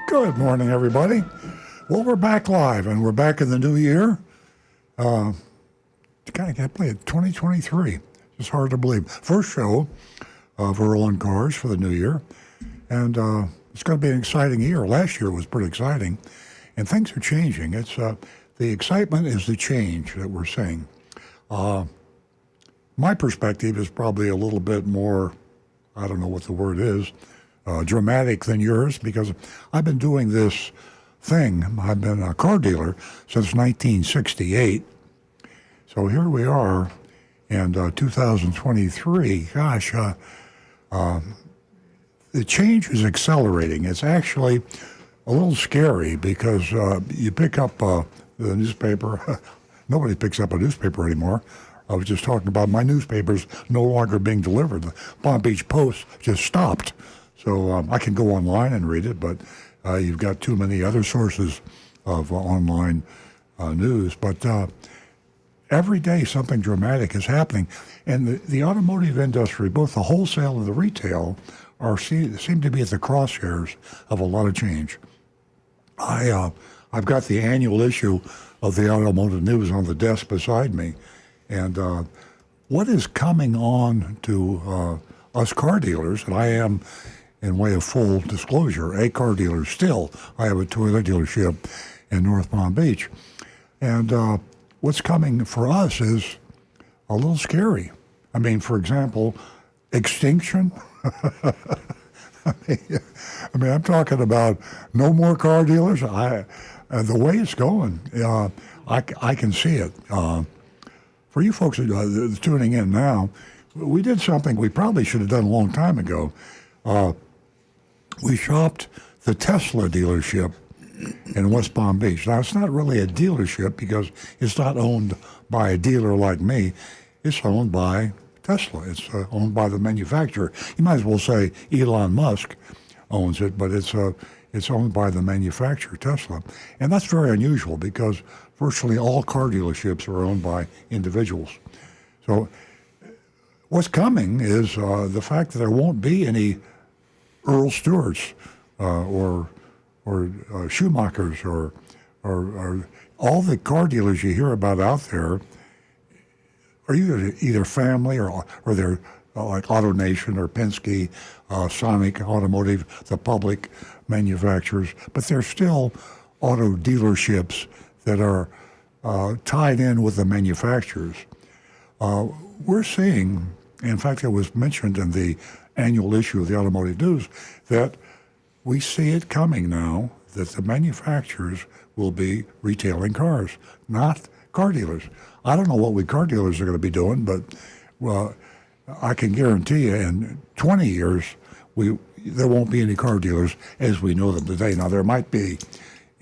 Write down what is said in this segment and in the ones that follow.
Good morning, everybody. Well, we're back live, and we're back in the new year. God, I can't believe it. 2023. It's hard to believe. First show of Earl on Cars for the new year, and it's going to be an exciting year. Last year was pretty exciting, and things are changing. It's the excitement is the change that we're seeing. My perspective is probably a little bit more, I don't know what the word is, dramatic than yours, because I've been doing this thing. I've been a car dealer since 1968. So here we are in 2023. Gosh, the change is accelerating. It's actually a little scary because you pick up the newspaper. Nobody picks up a newspaper anymore. I was just talking about my newspapers no longer being delivered. The Palm Beach Post just stopped. So I can go online and read it, but you've got too many other sources of online news. But every day something dramatic is happening. And the automotive industry, both the wholesale and the retail, seem to be at the crosshairs of a lot of change. I've got the annual issue of the Automotive News on the desk beside me. And what is coming on to us car dealers, and I am, in way of full disclosure, a car dealer still. I have a Toyota dealership in North Palm Beach. And what's coming for us is a little scary. I mean, for example, extinction. I mean, I'm talking about no more car dealers. The way it's going, I can see it. For you folks that are tuning in now, we did something we probably should have done a long time ago. We shopped the Tesla dealership in West Palm Beach. Now, it's not really a dealership because it's not owned by a dealer like me. It's owned by Tesla. It's owned by the manufacturer. You might as well say Elon Musk owns it, but it's owned by the manufacturer, Tesla. And that's very unusual because virtually all car dealerships are owned by individuals. So what's coming is the fact that there won't be any Earl Stewarts or Schumachers or all the car dealers you hear about out there are either family or they're like AutoNation or Penske, Sonic Automotive, the public manufacturers, but they're still auto dealerships that are tied in with the manufacturers. We're seeing, in fact, it was mentioned in the annual issue of the Automotive News, that we see it coming now that the manufacturers will be retailing cars, not car dealers. I don't know what we car dealers are going to be doing, but I can guarantee you in 20 years, there won't be any car dealers as we know them today. Now, there might be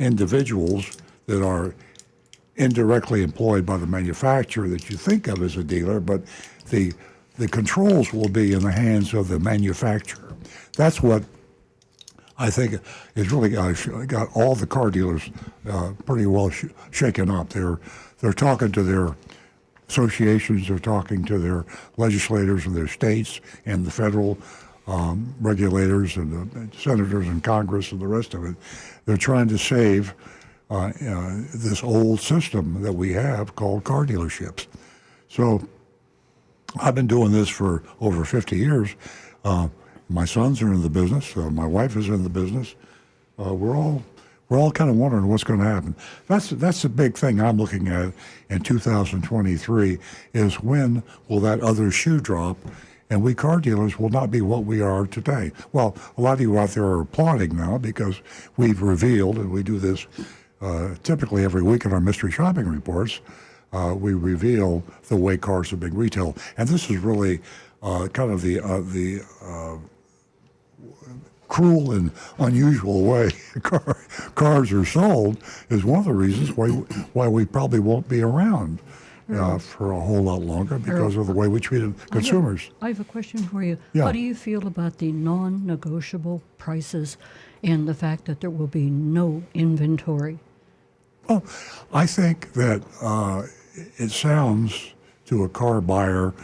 individuals that are indirectly employed by the manufacturer that you think of as a dealer, but the controls will be in the hands of the manufacturer. That's what I think is really got all the car dealers pretty well shaken up. They're talking to their associations, they're talking to their legislators in their states and the federal regulators and the senators and Congress and the rest of it. They're trying to save this old system that we have called car dealerships. So I've been doing this for over 50 years. My sons are in the business. My wife is in the business. We're all kind of wondering what's going to happen. That's the big thing I'm looking at in 2023 is when will that other shoe drop, and we car dealers will not be what we are today. Well, a lot of you out there are applauding now because we've revealed, and we do this typically every week in our mystery shopping reports. We reveal the way cars are being retailed, and this is really kind of the cruel and unusual way cars are sold is one of the reasons why we probably won't be around for a whole lot longer because of the way we treated consumers. I have a question for you. Yeah. How do you feel about the non-negotiable prices and the fact that there will be no inventory? Well, I think that it sounds to a car buyer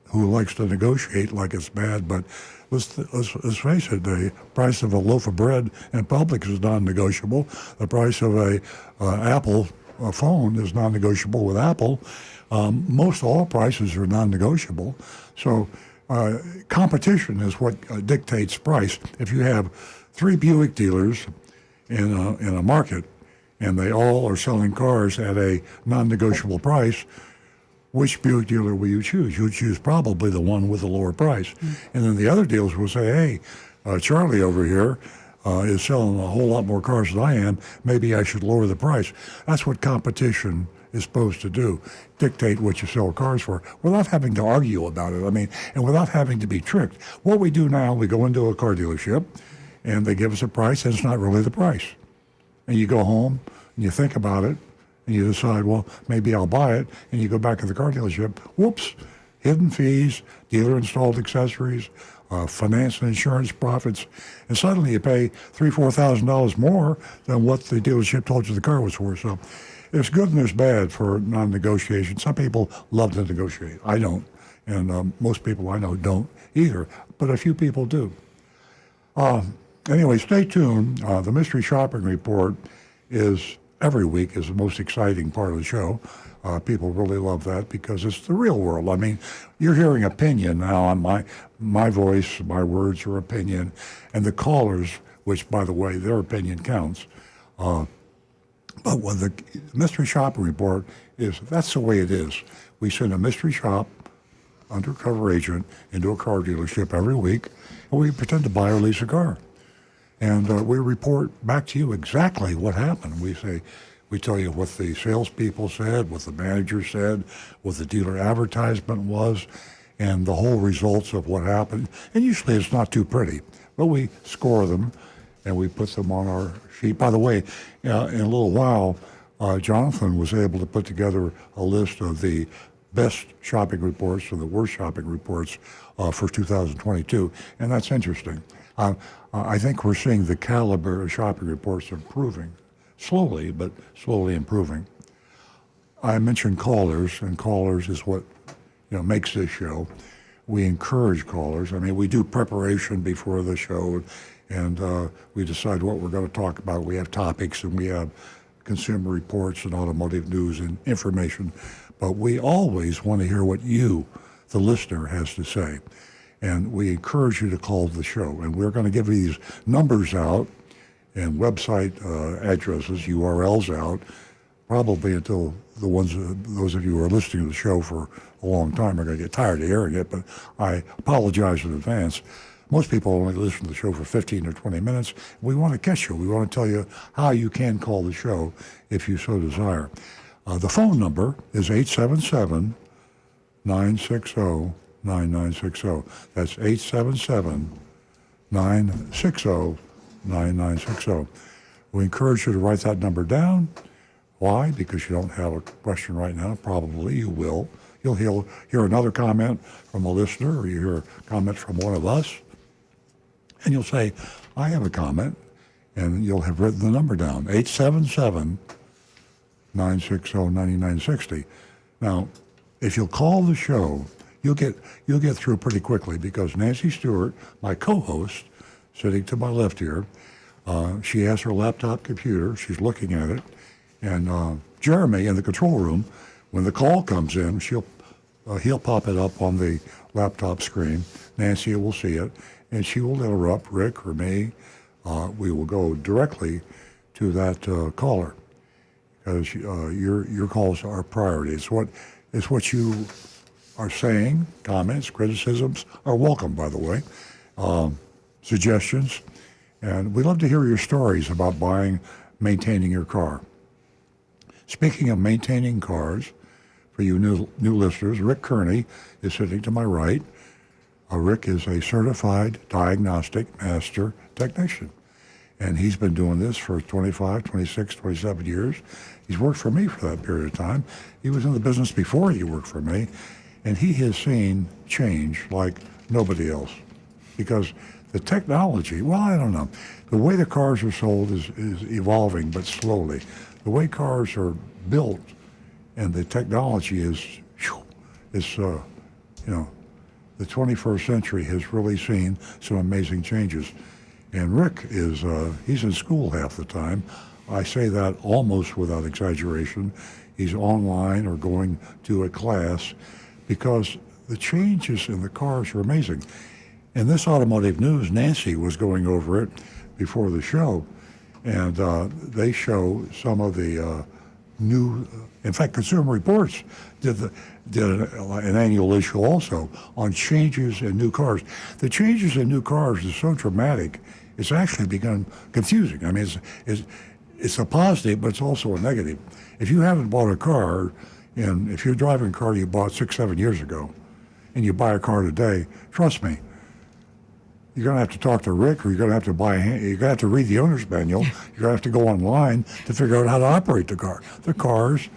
who likes to negotiate like it's bad, but let's face it, the price of a loaf of bread in public is non-negotiable. The price of a Apple phone is non-negotiable with Apple. Most all prices are non-negotiable. So competition is what dictates price. If you have 3 Buick dealers in a market and they all are selling cars at a non-negotiable price, which Buick dealer will you choose? You'll choose probably the one with the lower price. And then the other dealers will say, hey, Charlie over here is selling a whole lot more cars than I am. Maybe I should lower the price. That's what competition is supposed to do, dictate what you sell cars for without having to argue about it. I mean, and without having to be tricked. What we do now, we go into a car dealership and they give us a price and it's not really the price. And you go home and you think about it and you decide, well, maybe I'll buy it, and you go back to the car dealership, whoops, hidden fees, dealer-installed accessories, finance and insurance profits, and suddenly you pay $3,000-$4,000 more than what the dealership told you the car was worth. So there's good and there's bad for non-negotiation. Some people love to negotiate. I don't, and most people I know don't either, but a few people do. Anyway, stay tuned. The Mystery Shopping Report is every week is the most exciting part of the show. People really love that because it's the real world. I mean, you're hearing opinion now on my voice, my words are opinion, and the callers, which, by the way, their opinion counts. But what the Mystery Shopping Report is, that's the way it is. We send a mystery shop, undercover agent, into a car dealership every week, and we pretend to buy or lease a car. And we report back to you exactly what happened. We tell you what the salespeople said, what the manager said, what the dealer advertisement was, and the whole results of what happened. And usually it's not too pretty, but we score them and we put them on our sheet. By the way, in a little while, Jonathan was able to put together a list of the best shopping reports or the worst shopping reports for 2022, and that's interesting. I think we're seeing the caliber of shopping reports improving, slowly, but slowly improving. I mentioned callers, and callers is what makes this show. We encourage callers. I mean, we do preparation before the show, and we decide what we're going to talk about. We have topics, and we have consumer reports and automotive news and information, but we always want to hear what you, the listener, has to say. And we encourage you to call the show. And we're going to give these numbers out and website addresses, URLs out, probably until those of you who are listening to the show for a long time are going to get tired of hearing it, but I apologize in advance. Most people only listen to the show for 15 or 20 minutes. We want to catch you. We want to tell you how you can call the show if you so desire. The phone number is 877-960-9960. That's 877-960-9960. We encourage you to write that number down. Why? Because you don't have a question right now. Probably you will. You'll hear another comment from a listener, or you hear a comment from one of us, and you'll say, I have a comment, and you'll have written the number down, 877-960-9960. Now, if you'll call the show, you'll get through pretty quickly because Nancy Stewart, my co-host, sitting to my left here, she has her laptop computer. She's looking at it. And Jeremy in the control room, when the call comes in, he'll pop it up on the laptop screen. Nancy will see it, and she will interrupt Rick or me. We will go directly to that caller because your calls are priority. It's what you are saying. Comments, criticisms are welcome, by the way. Suggestions. And we love to hear your stories about maintaining your car. Speaking of maintaining cars, for you new listeners, Rick Kearney is sitting to my right. Rick is a certified diagnostic master technician. And he's been doing this for 25, 26, 27 years. He's worked for me for that period of time. He was in the business before he worked for me. And he has seen change like nobody else. Because the technology, well, I don't know. The way the cars are sold is evolving, but slowly. The way cars are built and the technology is the 21st century has really seen some amazing changes. And Rick is, he's in school half the time. I say that almost without exaggeration. He's online or going to a class because the changes in the cars are amazing. In this automotive news, Nancy was going over it before the show, and they show some of the new, in fact, Consumer Reports did an annual issue also on changes in new cars. The changes in new cars is so dramatic, it's actually become confusing. I mean, it's a positive, but it's also a negative. If you haven't bought a car, and if you're driving a car you bought 6-7 years ago, and you buy a car today, trust me, you're going to have to talk to Rick, or you're going to have to you're going to have to read the owner's manual. You're going to have to go online to figure out how to operate the car. The cars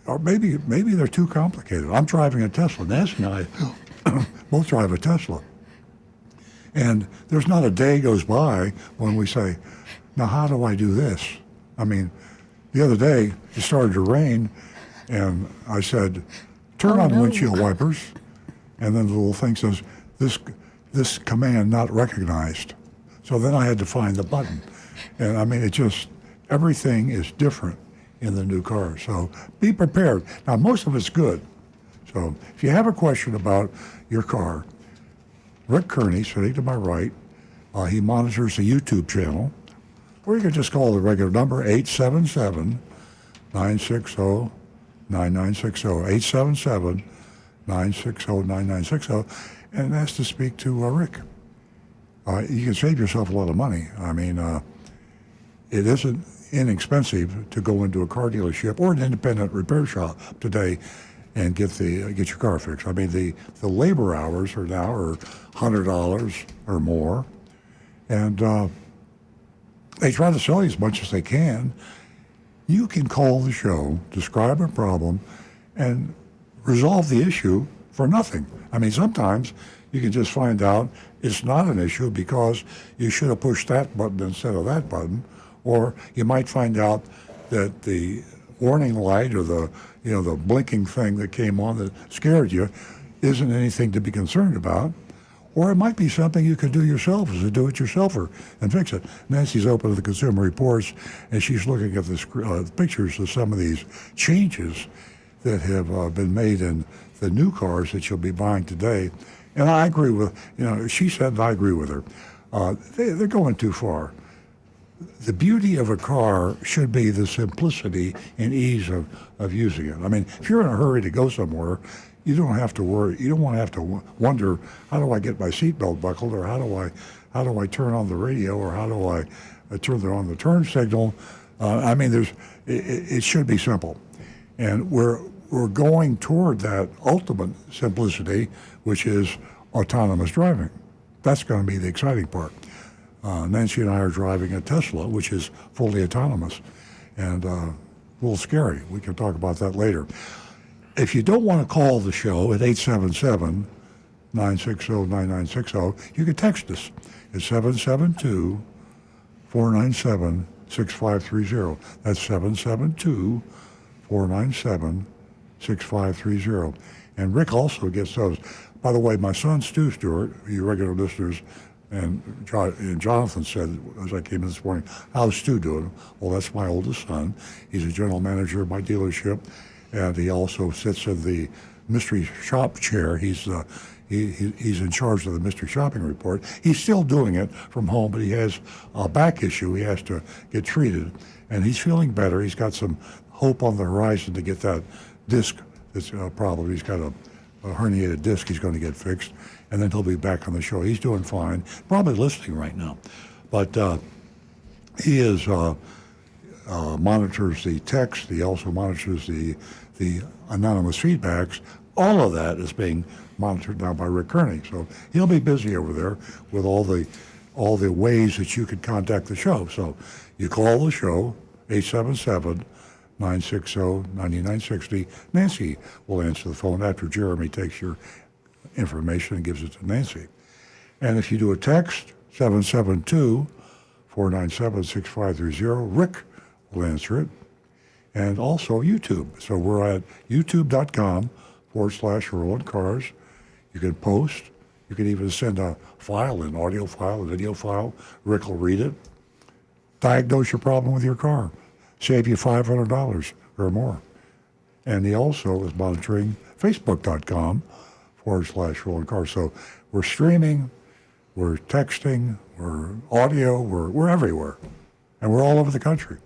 are maybe they're too complicated. I'm driving a Tesla. Nancy and I both drive a Tesla. And there's not a day goes by when we say, now how do I do this? I mean, the other day it started to rain, and I said, turn on windshield wipers, and then the little thing says, this command not recognized. So then I had to find the button. And I mean, everything is different in the new car. So be prepared. Now, most of it's good. So if you have a question about your car, Rick Kearney, sitting to my right, he monitors the YouTube channel, or you can just call the regular number, 877-960-9960, 877-960-9960, and ask to speak to Rick. You can save yourself a lot of money. I mean, it isn't inexpensive to go into a car dealership or an independent repair shop today and get your car fixed. I mean, the labor hours are $100 or more, and they try to sell you as much as they can. You can call the show, describe a problem, and resolve the issue for nothing. I mean, sometimes you can just find out it's not an issue because you should have pushed that button instead of that button, or you might find out that the warning light or the blinking thing that came on that scared you isn't anything to be concerned about. Or it might be something you could do yourself as a do-it-yourselfer and fix it. Nancy's open to the Consumer Reports, and she's looking at the pictures of some of these changes that have been made in the new cars that you'll be buying today. And I agree with, she said, and I agree with her, they're going too far. The beauty of a car should be the simplicity and ease of using it. I mean, if you're in a hurry to go somewhere, you don't have to worry. You don't want to have to wonder, how do I get my seatbelt buckled, or how do I turn on the radio, or how do I turn on the turn signal? I mean, it should be simple, and we're going toward that ultimate simplicity, which is autonomous driving. That's going to be the exciting part. Nancy and I are driving a Tesla, which is fully autonomous, and a little scary. We can talk about that later. If you don't want to call the show at 877-960-9960, you can text us at 772-497-6530. That's 772-497-6530. And Rick also gets those. By the way, my son, Stu Stewart, you regular listeners, and Jonathan said, as I came in this morning, how's Stu doing? Well, that's my oldest son. He's a general manager of my dealership, and he also sits in the mystery shop chair. He's in charge of the mystery shopping report. He's still doing it from home, but he has a back issue. He has to get treated, and he's feeling better. He's got some hope on the horizon to get that disc that's a problem. He's got a herniated disc he's going to get fixed, and then he'll be back on the show. He's doing fine, probably listening right now. But he is monitors the text. He also monitors the anonymous feedbacks. All of that is being monitored now by Rick Kearney. So he'll be busy over there with all the ways that you could contact the show. So you call the show, 877-960-9960. Nancy will answer the phone after Jeremy takes your information and gives it to Nancy. And if you do a text, 772-497-6530, Rick will answer it. And also YouTube. So we're at youtube.com/Earl and Cars. You can post. You can even send a file, an audio file, a video file. Rick will read it. Diagnose your problem with your car. Save you $500 or more. And he also is monitoring Facebook.com/Rolling Cars. So we're streaming, we're texting, we're audio, we're everywhere. And we're all over the country.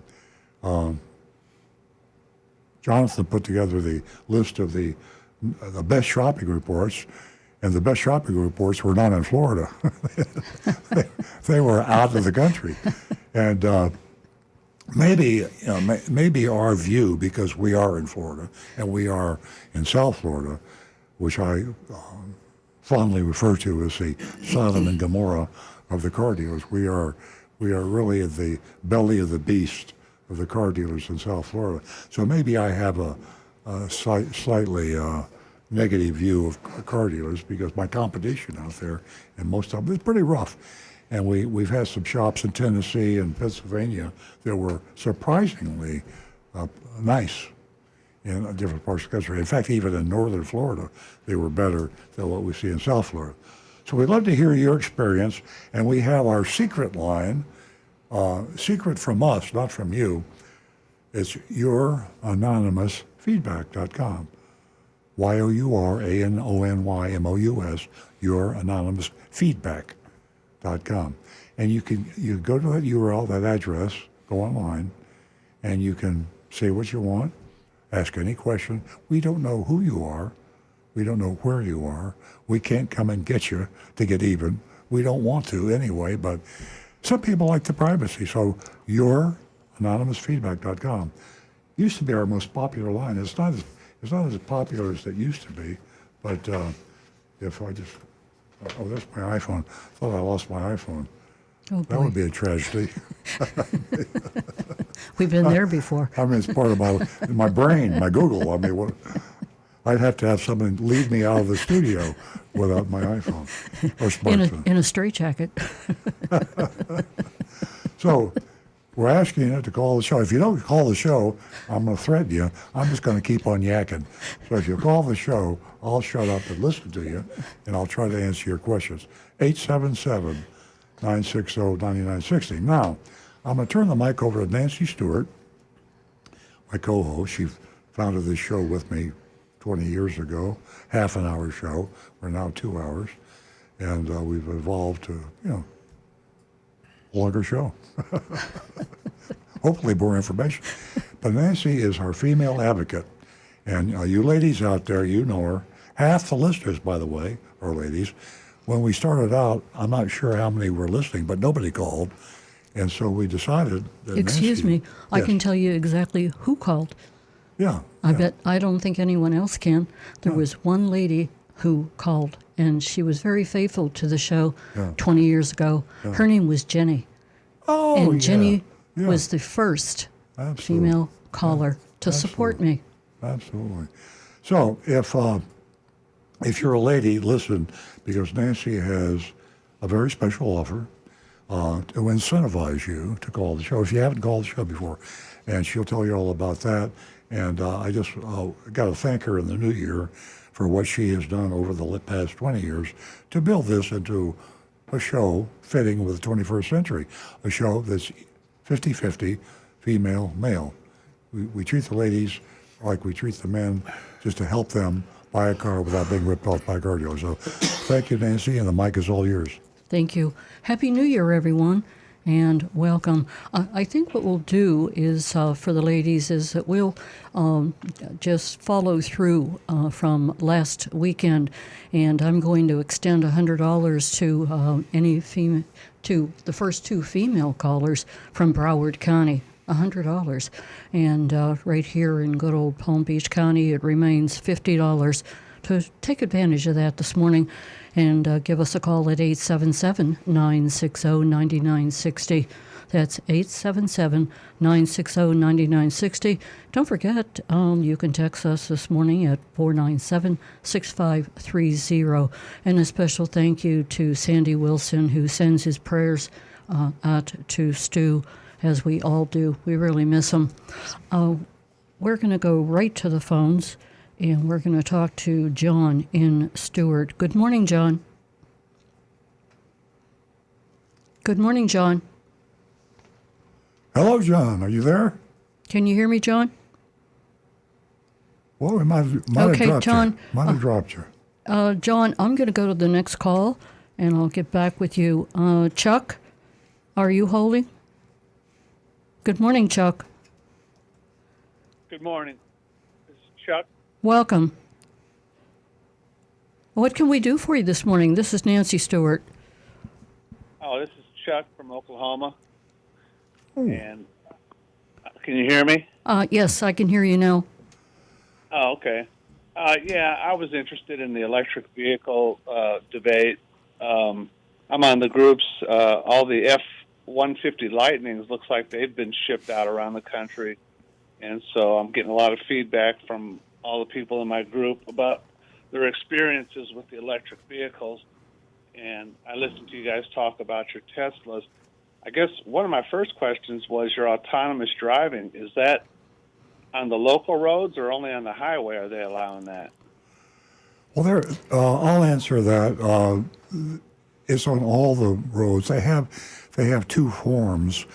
Jonathan put together the list of the best shopping reports, and the best shopping reports were not in Florida. they were out of the country. And maybe our view, because we are in Florida and we are in South Florida, which I fondly refer to as the Sodom and Gomorrah of the car dealers. We are really at the belly of the beast of the car dealers in South Florida. So maybe I have a slightly negative view of car dealers because my competition out there, and most of them, is pretty rough. And we've had some shops in Tennessee and Pennsylvania that were surprisingly nice in different parts of the country. In fact, even in northern Florida, they were better than what we see in South Florida. So we'd love to hear your experience, and we have our secret line, secret from us, not from you. It's youranonymousfeedback.com. YOURANONYMOUS, youranonymousfeedback.com. And you go to that URL, that address, go online, and you can say what you want, ask any question. We don't know who you are. We don't know where you are. We can't come and get you to get even. We don't want to anyway, but some people like the privacy. So youranonymousfeedback.com used to be our most popular line. It's not as popular as it used to be, but if I just, that's my iPhone. I thought I lost my iPhone. Oh, that would be a tragedy. We've been there before. I mean, it's part of my brain, my Google. I mean, I'd have to have someone lead me out of the studio without my iPhone or smartphone. In a straitjacket. So we're asking you to call the show. If you don't call the show, I'm going to threaten you. I'm just going to keep on yakking. So if you call the show, I'll shut up and listen to you, and I'll try to answer your questions. 877-960-9960. Now, I'm going to turn the mic over to Nancy Stewart, my co-host. She founded this show with me 20 years ago, half an hour show. We're now 2 hours, and we've evolved to, longer show. Hopefully more information. But Nancy is our female advocate. And you ladies out there, you know her. Half the listeners, by the way, are ladies. When we started out, I'm not sure how many were listening, but nobody called. And so we decided that Excuse Nancy, me, I yes. can tell you exactly who called. Yeah. I don't think anyone else can. There was one lady who called, and she was very faithful to the show 20 years ago. Her name was Jenny. Oh, and Jenny yeah. was the first Absolutely. female caller to support me. Absolutely. So if you're a lady, listen, because Nancy has a very special offer to incentivize you to call the show if you haven't called the show before. And she'll tell you all about that. And I just got to thank her in the new year for what she has done over the past 20 years to build this into a show fitting with the 21st century, a show that's 50-50 female-male. We treat the ladies like we treat the men, just to help them buy a car without being ripped off by car dealers. So thank you, Nancy, and the mic is all yours. Thank you. Happy New Year, everyone, and welcome. I think what we'll do is, for the ladies, is that we'll just follow through from last weekend, and I'm going to extend $100 to to the first two female callers from Broward County. $100. And right here in good old Palm Beach County, it remains $50. To take advantage of that this morning and give us a call at 877-960-9960. That's 877-960-9960. Don't forget, you can text us this morning at 497-6530. And a special thank you to Sandy Wilson, who sends his prayers out to Stu, as we all do. We really miss him. We're going to go right to the phones. and we're going to talk to John in Stewart. Good morning, John. Good morning, John. Hello, John. Are you there? Can you hear me, John? Well, we might Okay, have dropped John, you. Might have dropped you. John, I'm going to go to the next call, and I'll get back with you. Chuck, are you holding? Good morning, Chuck. Good morning. This is Chuck. Welcome. What can we do for you this morning? This is Nancy Stewart. Oh, this is Chuck from Oklahoma. Oh. And can you hear me? Yes, I can hear you now. Oh, okay. Yeah, I was interested in the electric vehicle debate. I'm on the groups. All the F-150 Lightnings looks like they've been shipped out around the country. And so I'm getting a lot of feedback from all the people in my group about their experiences with the electric vehicles. And I listened to you guys talk about your Teslas. I guess one of my first questions was your autonomous driving. Is that on the local roads or only on the highway are they allowing that? Well, I'll answer that. It's on all the roads. They have two forms.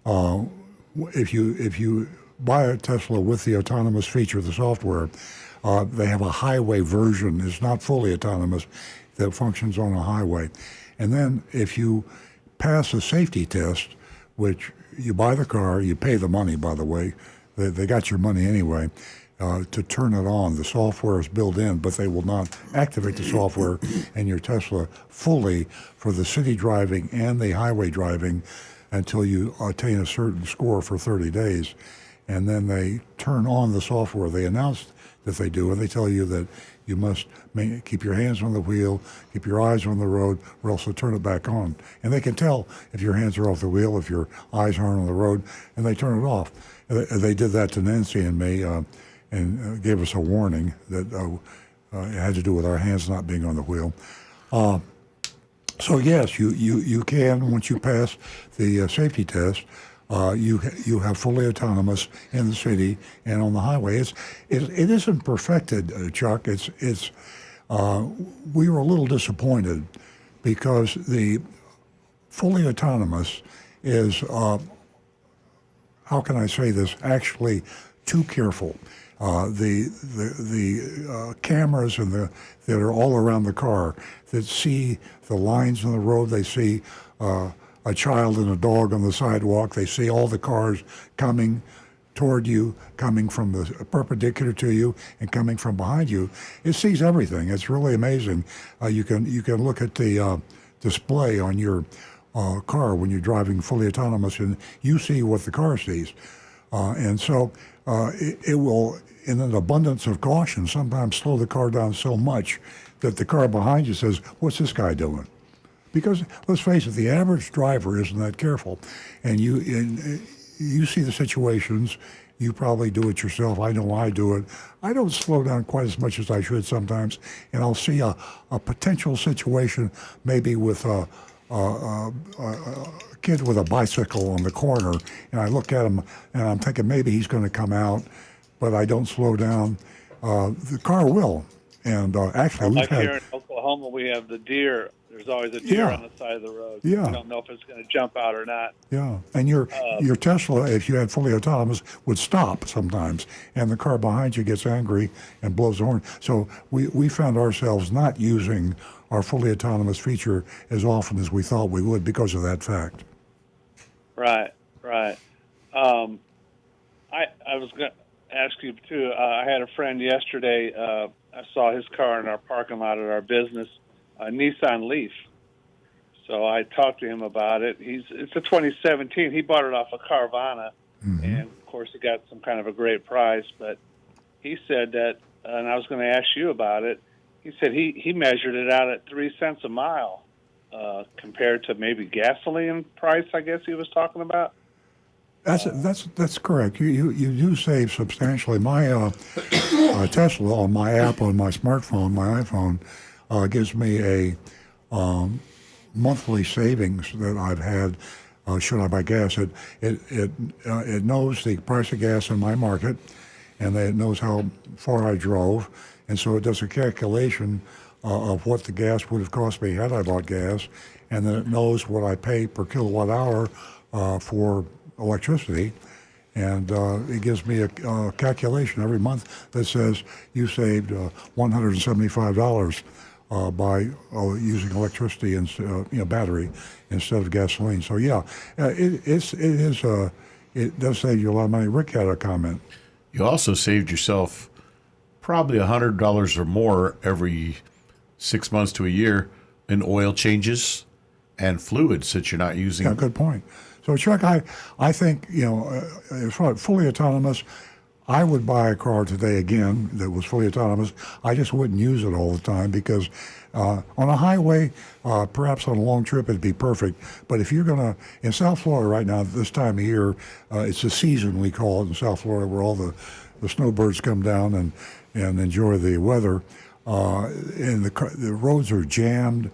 If you buy a Tesla with the autonomous feature, the software, they have a highway version. It's not fully autonomous that functions on a highway. And then if you pass a safety test, which you buy the car, you pay the money, by the way. They got your money anyway to turn it on. The software is built in, but they will not activate the software in your Tesla fully for the city driving and the highway driving until you attain a certain score for 30 days. And then they turn on the software. They announce that they do, and they tell you that you must keep your hands on the wheel, keep your eyes on the road, or else they'll turn it back on. And they can tell if your hands are off the wheel, if your eyes aren't on the road, and they turn it off. They did that to Nancy and me and gave us a warning that it had to do with our hands not being on the wheel. So yes, you can, once you pass the safety test, you have fully autonomous in the city and on the highway. It isn't perfected, Chuck. We were a little disappointed because the fully autonomous is, how can I say this, actually too careful. The cameras that are all around the car that see the lines on the road, they see a child and a dog on the sidewalk. They see all the cars coming toward you, coming from the perpendicular to you, and coming from behind you. It sees everything. It's really amazing. You can look at the display on your car when you're driving fully autonomous, and you see what the car sees. And so it will, in an abundance of caution, sometimes slow the car down so much that the car behind you says, "What's this guy doing?" Because let's face it, the average driver isn't that careful, and you see the situations. You probably do it yourself. I know I do it. I don't slow down quite as much as I should sometimes, and I'll see a potential situation, maybe with a kid with a bicycle on the corner, and I look at him and I'm thinking maybe he's going to come out, but I don't slow down. The car will, and actually we've like had. here in Oklahoma, we have the deer. There's always a deer Yeah. on the side of the road. Yeah. You don't know if it's going to jump out or not. Yeah, and your Tesla, if you had fully autonomous, would stop sometimes, and the car behind you gets angry and blows the horn. So we found ourselves not using our fully autonomous feature as often as we thought we would because of that fact. Right. I was going to ask you too. I had a friend yesterday. I saw his car in our parking lot at our business, a Nissan Leaf. So I talked to him about it. It's a 2017. He bought it off of Carvana, and of course he got some kind of a great price. But he said that, and I was going to ask you about it. He said he measured it out at 3 cents a mile compared to maybe gasoline price. I guess he was talking about. That's correct. You do save substantially. My Tesla on my app on my smartphone, my iPhone, gives me a monthly savings that I've had. Should I buy gas? It knows the price of gas in my market, and it knows how far I drove, and so it does a calculation of what the gas would have cost me had I bought gas, and then it knows what I pay per kilowatt hour for electricity. And it gives me a calculation every month that says you saved $175 by using electricity and battery instead of gasoline. So yeah, it does save you a lot of money. Rick had a comment. You also saved yourself probably $100 or more every 6 months to a year in oil changes and fluids that you're not using. Yeah, good point. So Chuck, I think, as far as fully autonomous, I would buy a car today again that was fully autonomous. I just wouldn't use it all the time because on a highway, perhaps on a long trip, it'd be perfect. But if you're in South Florida right now, this time of year, it's the season we call it in South Florida, where all the snowbirds come down and enjoy the weather. And the roads are jammed,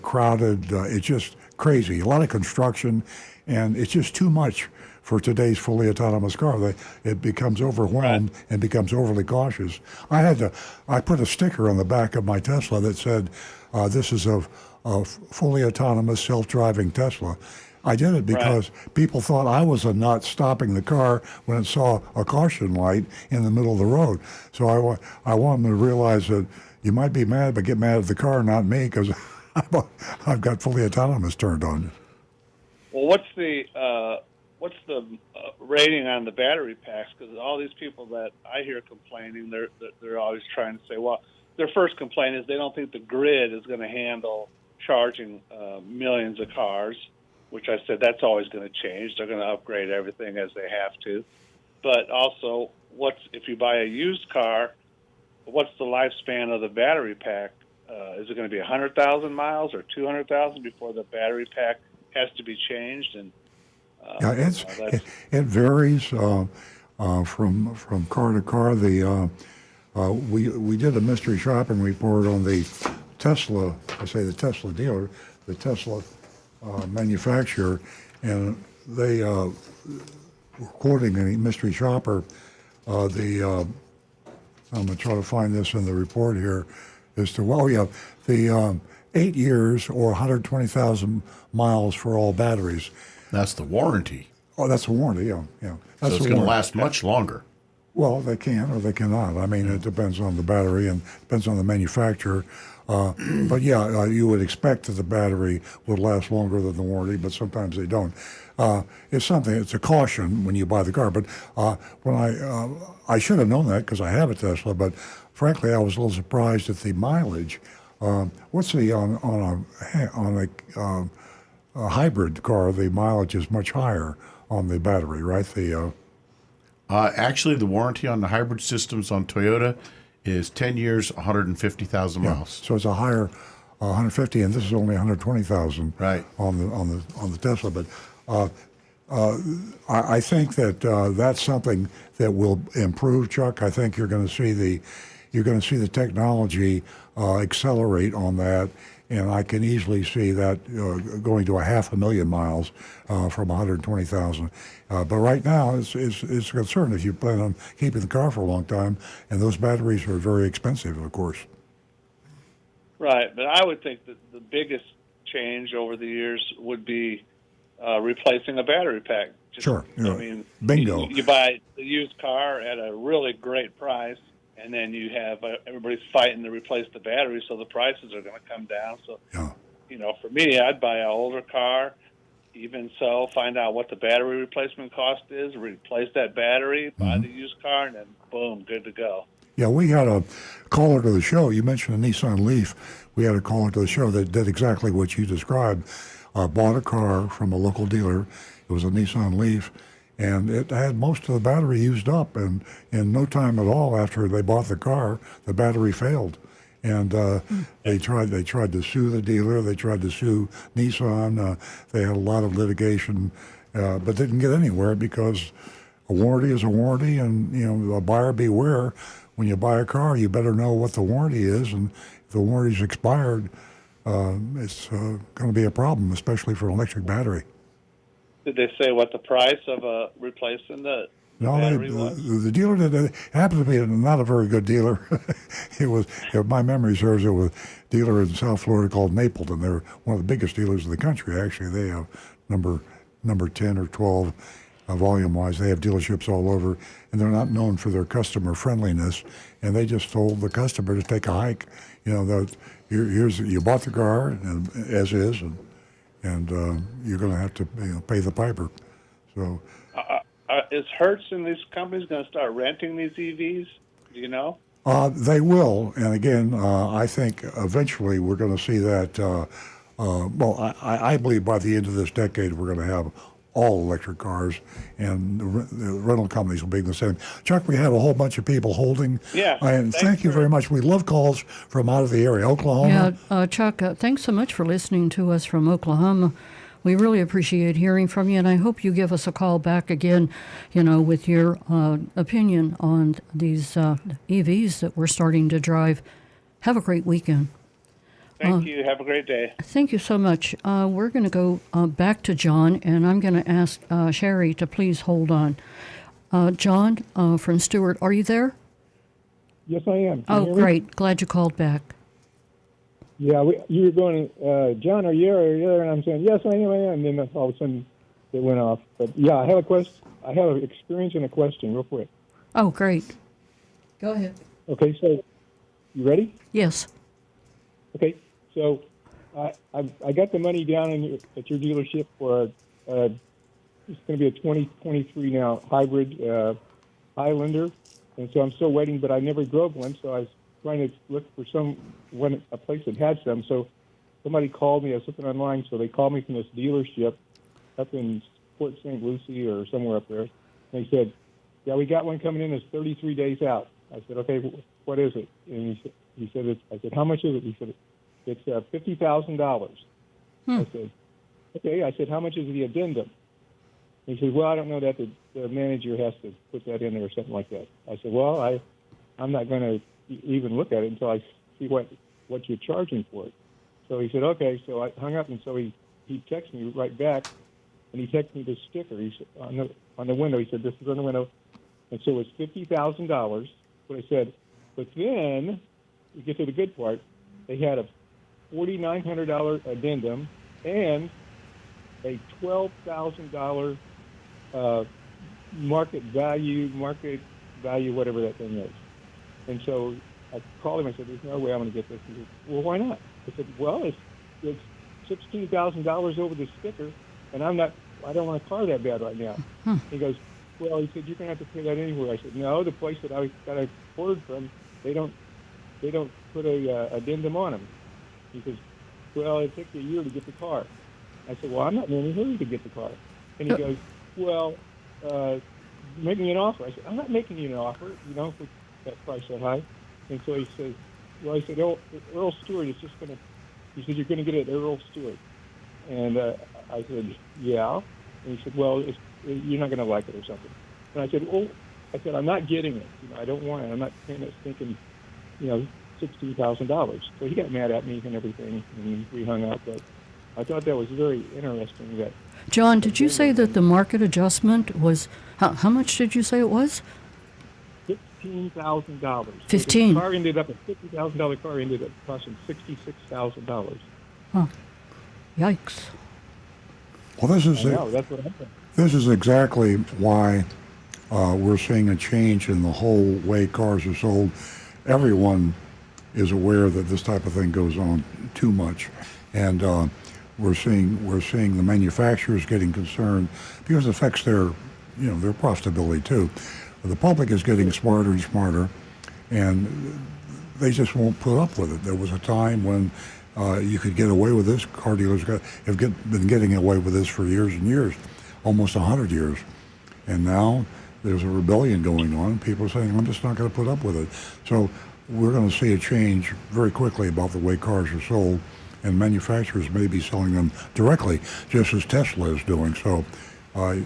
crowded. It's just crazy. A lot of construction. And it's just too much for today's fully autonomous car. It becomes overwhelmed and becomes overly cautious. I put a sticker on the back of my Tesla that said, this is a fully autonomous self-driving Tesla. I did it because people thought I was a nut stopping the car when it saw a caution light in the middle of the road. So I want them to realize that you might be mad, but get mad at the car, not me, because I've got fully autonomous turned on. Well, what's the rating on the battery packs? Because all these people that I hear complaining, they're always trying to say, well, their first complaint is they don't think the grid is going to handle charging millions of cars, which I said that's always going to change. They're going to upgrade everything as they have to. But also, if you buy a used car, what's the lifespan of the battery pack? Is it going to be 100,000 miles or 200,000 before the battery pack has to be changed? And it varies from car to car. We did a mystery shopping report on the Tesla. I say the Tesla dealer, the Tesla manufacturer, and they were quoting a mystery shopper. I'm going to try to find this in the report here. The 8 years or 120,000 miles for all batteries. That's the warranty. Oh, that's a warranty, yeah. That's so it's going to last much longer. Well, they can or they cannot. I mean, it depends on the battery and depends on the manufacturer. But yeah, you would expect that the battery would last longer than the warranty, but sometimes they don't. It's a caution when you buy the car. But when I should have known that because I have a Tesla, but frankly, I was a little surprised at the mileage. What's on a hybrid car? The mileage is much higher on the battery, right? Actually, the warranty on the hybrid systems on Toyota is 10 years, 150,000 miles. So it's a higher 150, and this is only 120,000 on the Tesla. But I think that that's something that will improve, Chuck. I think you're going to see the technology accelerate on that, and I can easily see that going to 500,000 miles from 120,000. But right now, it's a concern if you plan on keeping the car for a long time, and those batteries are very expensive, of course. Right, but I would think that the biggest change over the years would be replacing a battery pack. Sure. I mean, bingo. You buy a used car at a really great price, and then you have everybody's fighting to replace the battery, so the prices are going to come down. So, for me, I'd buy an older car, even so, find out what the battery replacement cost is, replace that battery, buy the used car, and then boom, good to go. Yeah, we had a caller to the show. You mentioned a Nissan Leaf. We had a caller to the show that did exactly what you described. Bought a car from a local dealer. It was a Nissan Leaf, and it had most of the battery used up. And in no time at all after they bought the car, the battery failed. And they tried to sue the dealer. They tried to sue Nissan. They had a lot of litigation, but didn't get anywhere because a warranty is a warranty, and a buyer beware. When you buy a car, you better know what the warranty is, and if the warranty's expired, it's going to be a problem, especially for an electric battery. Did they say what the price of replacing the No, battery was? the dealer that it happened to be not a very good dealer. It was, if my memory serves, it was a dealer in South Florida called Mapleton. They're one of the biggest dealers in the country. Actually, they have number 10 or 12 volume-wise. They have dealerships all over, and they're not known for their customer friendliness. And they just told the customer to take a hike. You know, that here's you bought the car and, as is, and you're going to have to pay the piper. So. Is Hertz and these companies going to start renting these EVs? Do you know? They will, and again, I think eventually we're going to see that. Well, I believe by the end of this decade we're going to have all electric cars, and the rental companies will be the same. Chuck, we have a whole bunch of people holding. Yeah. And thank you very much. We love calls from out of the area, Oklahoma. Yeah, Chuck, thanks so much for listening to us from Oklahoma. We really appreciate hearing from you, and I hope you give us a call back again, with your opinion on these EVs that we're starting to drive. Have a great weekend. Thank you. Have a great day. Thank you so much. We're going to go back to John, and I'm going to ask Sherry to please hold on. John from Stewart, are you there? Yes, I am. Can you Oh, hear me? great. Glad you called back. Yeah, you were going, John, are you there? And I'm saying, yes, I am. And then all of a sudden it went off. But yeah, I have a question. I have an experience and a question real quick. Oh, great. Go ahead. Okay, so you ready? Yes. Okay, so I got the money down at your dealership for it's going to be a 2023 now hybrid Highlander, and so I'm still waiting. But I never drove one, so I was trying to look for a place that had some. So somebody called me. I was looking online, so they called me from this dealership up in Port St. Lucie or somewhere up there. And they said, "Yeah, we got one coming in. It's 33 days out." I said, "Okay, what is it?" And he said, I said, "How much is it?" He said, "It's $50,000." I said, "Okay." I said, "How much is the addendum?" He said, "Well, I don't know that. The manager has to put that in there or something like that." I said, "Well, I'm not going to even look at it until I see what you're charging for it." So he said, "Okay." So I hung up, and so he texted me right back, and he texted me this sticker. He said on the window. He said, "This is on the window," and so it's $50,000. But I said, but then you get to the good part. They had a $4,900 addendum and a $12,000 market value, whatever that thing is. And so I called him. I said, "There's no way I'm going to get this." He said, "Well, why not?" I said, "Well, it's $16,000 over the sticker, and I don't want a car that bad right now." He goes, "Well," he said, "you're going to have to pay that anywhere." I said, "No, the place that I ordered from, they don't put a addendum on them." He says, "Well, it took you a year to get the car." I said, "Well, I'm not in any hurry to get the car." And he goes, "Well, make me an offer." I said, "I'm not making you an offer, for that price that high." And so he says, "Well," I said, Earl Stewart is just going to," he said, "you're going to get it at Earl Stewart." And I said, "Yeah." And he said, "Well, you're not going to like it or something." And I said, "I'm not getting it. I don't want it. I'm not thinking, $16,000. So he got mad at me and everything, and we hung up. But I thought that was very interesting. That John, did you say that the market adjustment was, how much did you say it was? $15,000. $15,000. The car ended up, a $50,000 car ended up costing $66,000. Huh. Yikes. Well, I know, that's what happened. this is exactly why we're seeing a change in the whole way cars are sold. Everyone is aware that this type of thing goes on too much, and we're seeing the manufacturers getting concerned because it affects their profitability too. The public is getting smarter and smarter, and they just won't put up with it. There was a time when you could get away with this. Car dealers have been getting away with this for years and years, almost 100 years, and now there's a rebellion going on. People are saying, "I'm just not going to put up with it." So we're going to see a change very quickly about the way cars are sold, and manufacturers may be selling them directly, just as Tesla is doing. So I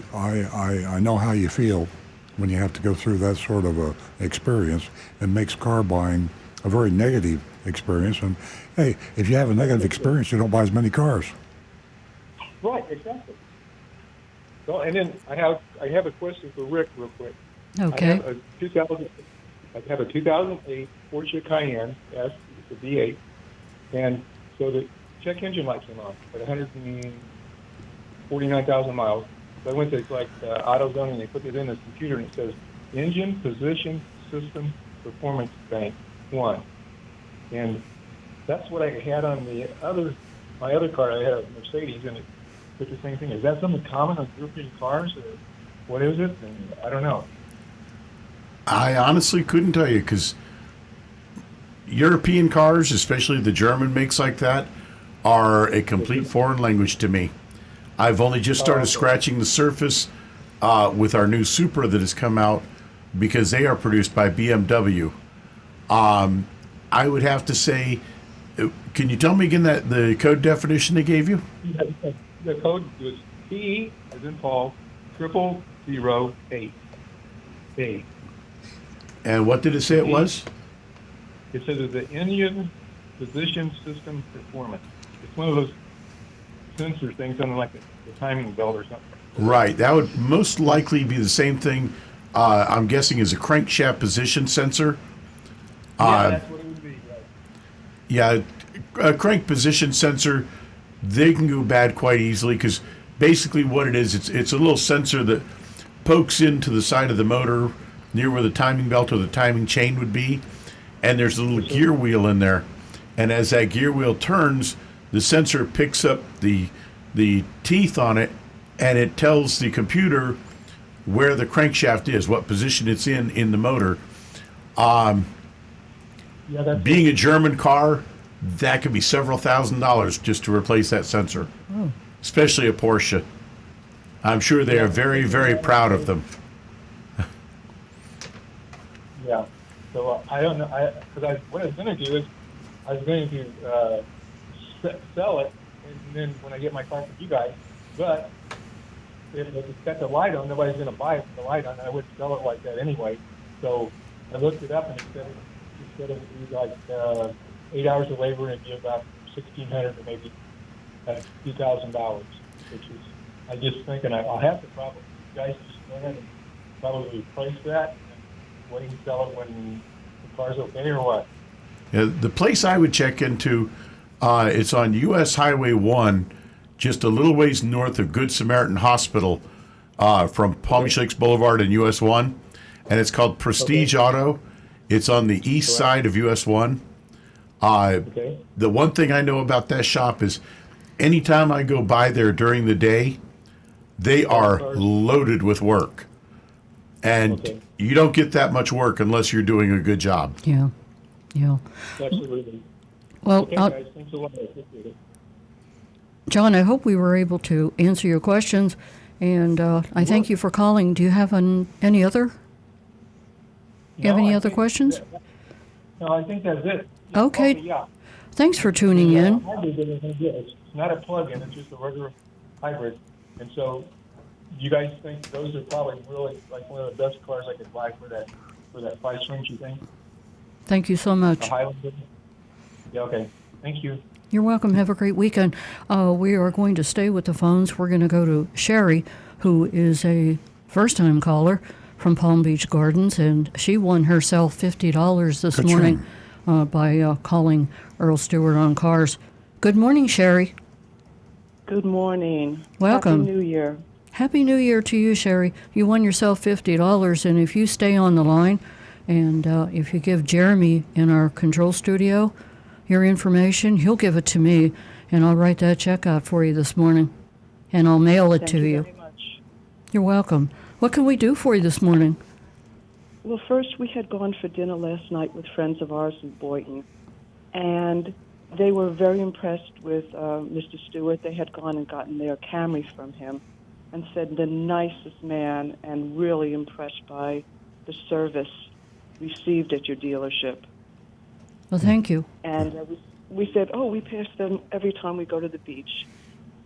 know how you feel when you have to go through that sort of a experience. It makes car buying a very negative experience. And hey, if you have a negative experience, you don't buy as many cars. Right, exactly. So, and then I have a question for Rick, real quick. Okay. I have a 2008 Porsche Cayenne S, it's a V8, and so the check engine light came on at 149,000 miles. So I went to AutoZone and they put it in this computer and it says Engine Position System Performance Bank 1, and that's what I had on my other car. I had a Mercedes and it did the same thing. Is that something common on European cars, or what is it? And I don't know. I honestly couldn't tell you because European cars, especially the German makes like that, are a complete foreign language to me. I've only just started scratching the surface with our new Supra that has come out because they are produced by BMW. I would have to say, can you tell me again that the code definition they gave you? The code was PE, as in Paul, 0008. A. And what did it say it was? It says it's the Engine Position System Performance. It's one of those sensor things, something like the timing belt or something. Right. That would most likely be the same thing, I'm guessing, is a crankshaft position sensor. That's what it would be. Right. Yeah, a crank position sensor, they can go bad quite easily because basically what it is, it's a little sensor that pokes into the side of the motor near where the timing belt or the timing chain would be, and there's a little gear wheel in there. And as that gear wheel turns, the sensor picks up the teeth on it, and it tells the computer where the crankshaft is, what position it's in the motor. Being a German car, that could be several $1,000s just to replace that sensor, especially a Porsche. I'm sure they are very, very proud of them. Yeah. So I don't know. What I was going to do is I was going to sell it, and then when I get my car from you guys, but if it's got the light on, nobody's going to buy it with the light on, and I wouldn't sell it like that anyway. So I looked it up, and it said it would be like 8 hours of labor and it'd be about $1,600 to maybe $2,000, which is, I just thinking I'll have to probably, you guys just go ahead and probably replace that and wait and sell it when the car's okay, or what? Yeah, the place I would check into, it's on U.S. Highway 1, just a little ways north of Good Samaritan Hospital from Palm Beach Lakes Boulevard and US 1, and it's called Prestige Auto. It's on the east side of US 1. The one thing I know about that shop is anytime I go by there during the day, they are loaded with work. And you don't get that much work unless you're doing a good job. Yeah. Yeah. Absolutely. Well, Okay, guys, thanks a lot. I appreciate it. John, I hope we were able to answer your questions, and I thank you for calling. Do you have any other? You have any other questions? No, I think that's it. Okay. Yeah. Thanks for tuning in. It's not a plug-in; it's just a regular hybrid. And so, you guys think those are probably really like one of the best cars I could buy for that price range? You think? Thank you so much. A Highlander? Yeah. Okay. Thank you. You're welcome. Have a great weekend. We are going to stay with the phones. We're going to go to Sherry, who is a first-time caller from Palm Beach Gardens, and she won herself $50 this morning by calling Earl Stewart on Cars. Good morning, Sherry. Good morning. Welcome. Happy New Year. Happy New Year to you, Sherry. You won yourself $50, and if you stay on the line, and if you give Jeremy in our control studio your information, he'll give it to me, and I'll write that check out for you this morning, and I'll mail it to you. Thank you very much. You're welcome. What can we do for you this morning? Well, first, we had gone for dinner last night with friends of ours in Boynton, and they were very impressed with Mr. Stewart. They had gone and gotten their Camry from him and said the nicest man, and really impressed by the service received at your dealership. Well, thank you. And we said, we pass them every time we go to the beach.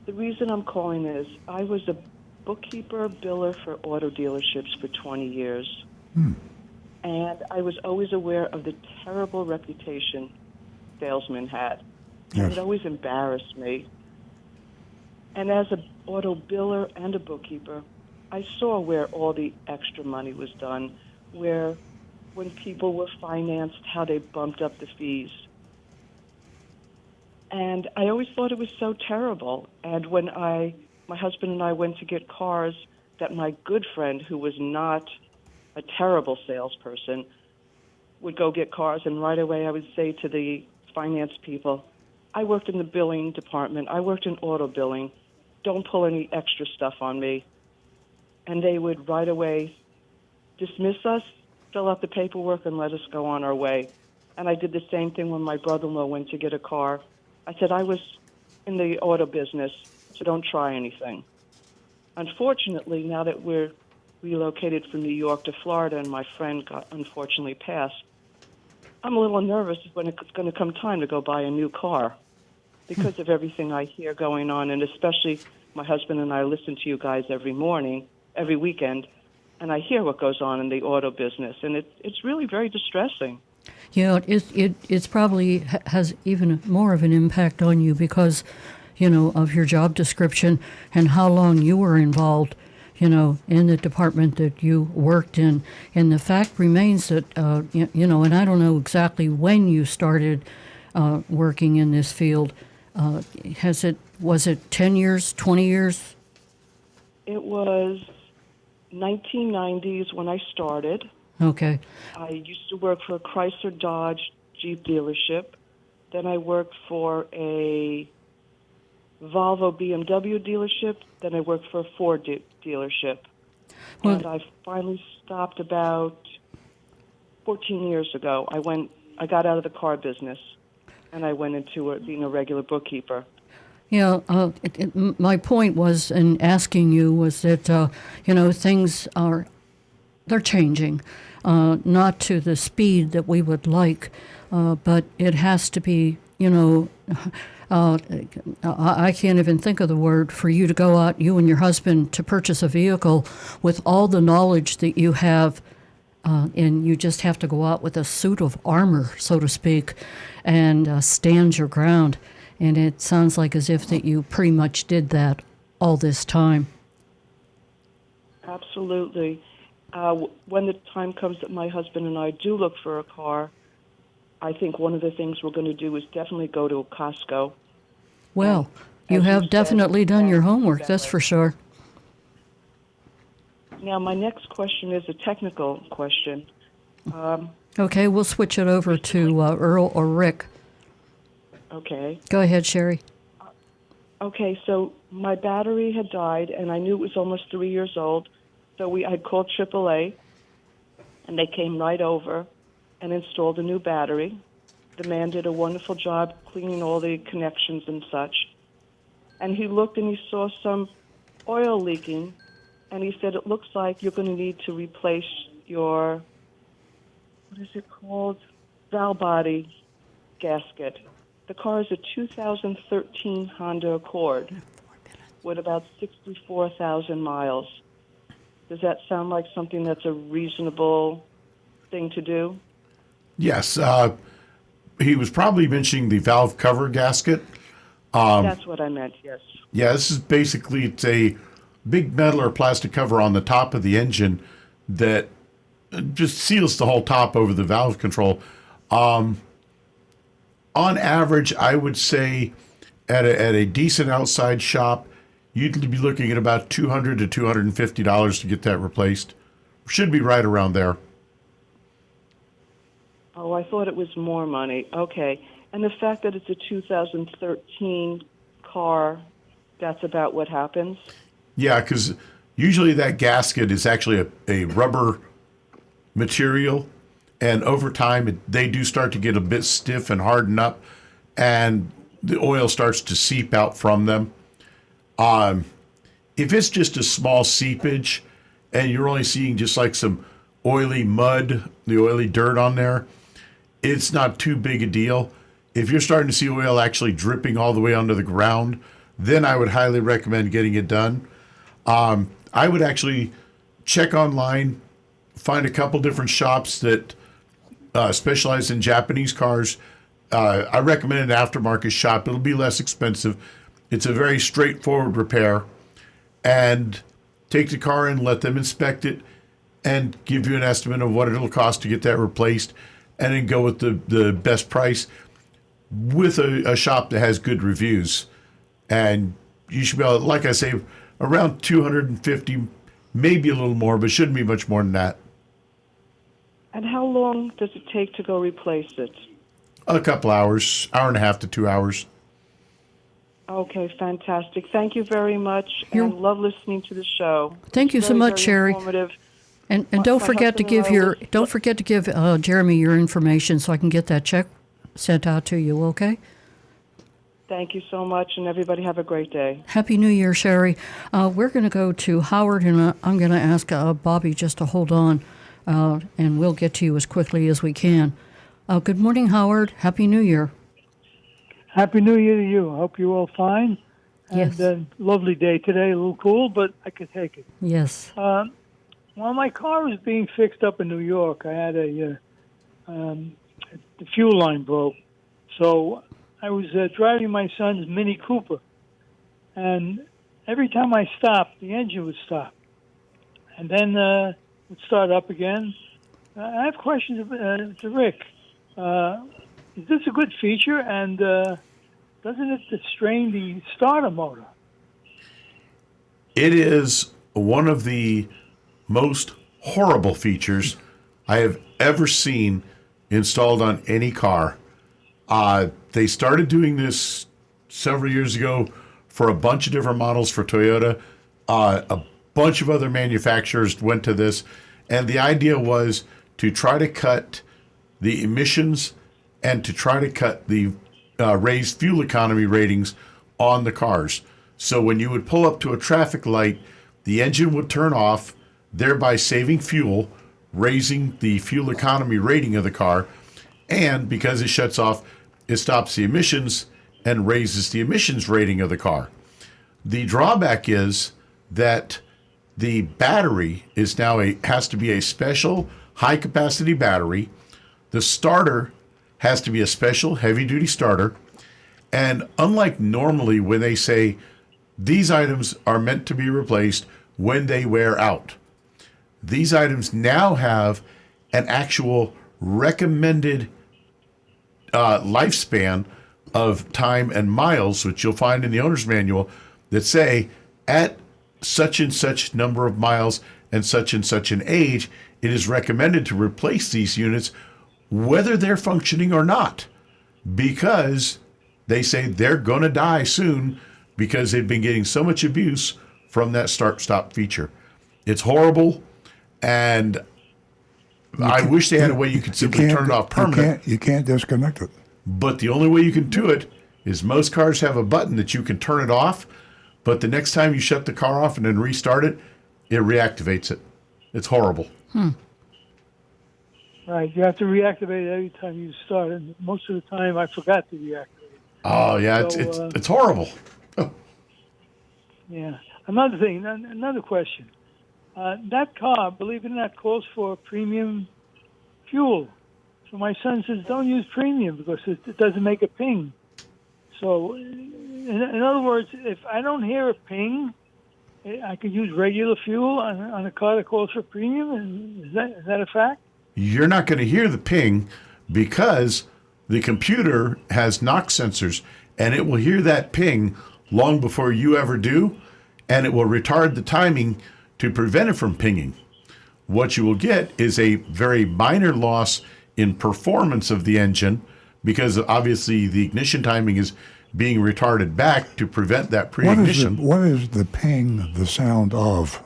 The reason I'm calling is I was a bookkeeper, biller for auto dealerships for 20 years. And I was always aware of the terrible reputation salesmen had. Yes. It always embarrassed me. And as an auto biller and a bookkeeper, I saw where all the extra money was done, where when people were financed, how they bumped up the fees. And I always thought it was so terrible. And when my husband and I went to get cars, that my good friend, who was not a terrible salesperson, would go get cars, and right away I would say to the finance people, I worked in the billing department, I worked in auto billing, don't pull any extra stuff on me. And they would right away dismiss us, fill out the paperwork, and let us go on our way. And I did the same thing when my brother-in-law went to get a car. I said, I was in the auto business, so don't try anything. Unfortunately, now that we're relocated from New York to Florida and my friend got unfortunately passed, I'm a little nervous when it's going to come time to go buy a new car because of everything I hear going on, and especially my husband and I listen to you guys every morning, every weekend, and I hear what goes on in the auto business, and it's really very distressing. Yeah, it's probably has even more of an impact on you because, of your job description and how long you were involved, in the department that you worked in. And the fact remains that, and I don't know exactly when you started working in this field. Was it 10 years, 20 years? It was 1990s when I started. Okay. I used to work for a Chrysler Dodge Jeep dealership. Then I worked for a Volvo BMW dealership. Then I worked for a Ford dealership. Well, and I finally stopped about 14 years ago. I got out of the car business, and I went into being a regular bookkeeper. Yeah, my point was in asking you was that, things they're changing, not to the speed that we would like, but it has to be, I can't even think of the word for you to go out, you and your husband, to purchase a vehicle with all the knowledge that you have, and you just have to go out with a suit of armor, so to speak, and stand your ground. And it sounds like as if that you pretty much did that all this time. Absolutely. When the time comes that my husband and I do look for a car, I think one of the things we're going to do is definitely go to Costco. Well, you have definitely done your homework, that's for sure. Now, my next question is a technical question. Okay, we'll switch it over to Earl or Rick. Okay. Go ahead, Sherry. Okay, so my battery had died, and I knew it was almost 3 years old. So I called AAA, and they came right over and installed a new battery. The man did a wonderful job cleaning all the connections and such. And he looked and he saw some oil leaking, and he said, it looks like you're going to need to replace your, what is it called, valve body gasket. The car is a 2013 Honda Accord with about 64,000 miles. Does that sound like something that's a reasonable thing to do? Yes. He was probably mentioning the valve cover gasket. That's what I meant, yes. Yeah, this is basically, it's a big metal or plastic cover on the top of the engine that just seals the whole top over the valve control. On average, I would say at a decent outside shop, you'd be looking at about $200 to $250 to get that replaced. Should be right around there. Oh, I thought it was more money. Okay. And the fact that it's a 2013 car, that's about what happens? Yeah, because usually that gasket is actually a rubber material. And over time, they do start to get a bit stiff and harden up, and the oil starts to seep out from them. If it's just a small seepage, and you're only seeing just like some oily mud, the oily dirt on there, it's not too big a deal. If you're starting to see oil actually dripping all the way onto the ground, then I would highly recommend getting it done. I would actually check online, find a couple different shops that specialize in Japanese cars. I recommend an aftermarket shop. It'll be less expensive. It's a very straightforward repair. And take the car in, let them inspect it, and give you an estimate of what it'll cost to get that replaced, and then go with the best price with a shop that has good reviews. And you should be able, like I say, around 250, maybe a little more, but shouldn't be much more than that. And how long does it take to go replace it? A couple hours, hour and a half to 2 hours. Okay, fantastic. Thank you very much, You're- and love listening to the show. Thank you so Very, much, very Sherry. informative. And My- don't my forget to husband give and I Jeremy your information so I can get that check sent out to you. Okay. Thank you so much, and everybody have a great day. Happy New Year, Sherry. We're going to go to Howard, and I'm going to ask Bobby just to hold on, and we'll get to you as quickly as we can. Good morning, Howard. Happy New Year. Happy New Year to you. I hope you're all fine. Yes. And lovely day today. A little cool, but I could take it. Yes. While my car was being fixed up in New York, I had the fuel line broke. So I was driving my son's Mini Cooper. And every time I stopped, the engine would stop. And then would start up again. I have questions to Rick. Is this a good feature? And doesn't it strain the starter motor? It is one of the most horrible features I have ever seen installed on any car. They started doing this several years ago for a bunch of different models for Toyota. A bunch of other manufacturers went to this, and the idea was to try to cut the emissions and to try to cut the raised fuel economy ratings on the cars. So when you would pull up to a traffic light, the engine would turn off, thereby saving fuel, raising the fuel economy rating of the car. And because it shuts off, it stops the emissions and raises the emissions rating of the car. The drawback is that the battery is now has to be a special high capacity battery. The starter has to be a special heavy duty starter. And unlike normally when they say these items are meant to be replaced when they wear out, these items now have an actual recommended lifespan of time and miles, which you'll find in the owner's manual, that say at such and such number of miles and such an age, it is recommended to replace these units whether they're functioning or not, because they say they're going to die soon because they've been getting so much abuse from that start-stop feature. It's horrible, and I wish they had a way you could simply turn it off permanent. You can't disconnect it. But the only way you can do it is most cars have a button that you can turn it off, but the next time you shut the car off and then restart it, it reactivates it. It's horrible. Right. You have to reactivate it every time you start. And most of the time, I forgot to reactivate it. Oh, yeah, So, it's horrible. Yeah. Another thing, another question. That car, believe it or not, calls for premium fuel. So my son says, don't use premium because it doesn't make a ping. So, in other words, if I don't hear a ping, I could use regular fuel on a car that calls for premium. Is that a fact? You're not going to hear the ping because the computer has knock sensors, and it will hear that ping long before you ever do, and it will retard the timing to prevent it from pinging. What you will get is a very minor loss in performance of the engine because obviously the ignition timing is being retarded back to prevent that pre-ignition. What is the ping the sound of?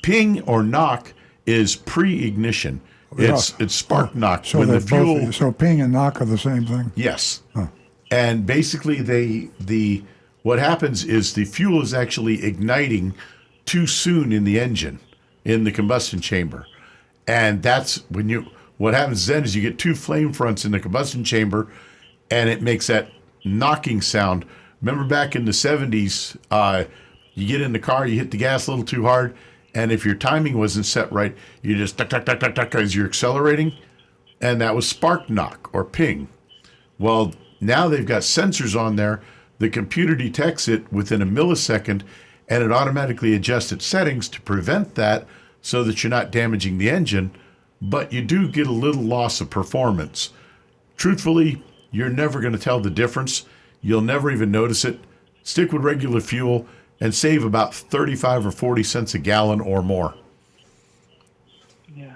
Ping or knock is pre-ignition. It's spark knock So when the they're fuel. both, so ping and knock are the same thing? Yes. And basically what happens is the fuel is actually igniting too soon in the engine, in the combustion chamber. And that's what happens then is you get two flame fronts in the combustion chamber, and it makes that knocking sound. Remember back in the 70s, you get in the car, you hit the gas a little too hard, and if your timing wasn't set right, you just tuck, tuck, tuck, tuck, tuck as you're accelerating, and that was spark knock or ping. Well, now they've got sensors on there The computer detects it within a millisecond, and it automatically adjusts its settings to prevent that so that you're not damaging the engine, but you do get a little loss of performance. Truthfully, you're never going to tell the difference. You'll never even notice it. Stick with regular fuel and save about 35 or 40 cents a gallon or more. Yeah,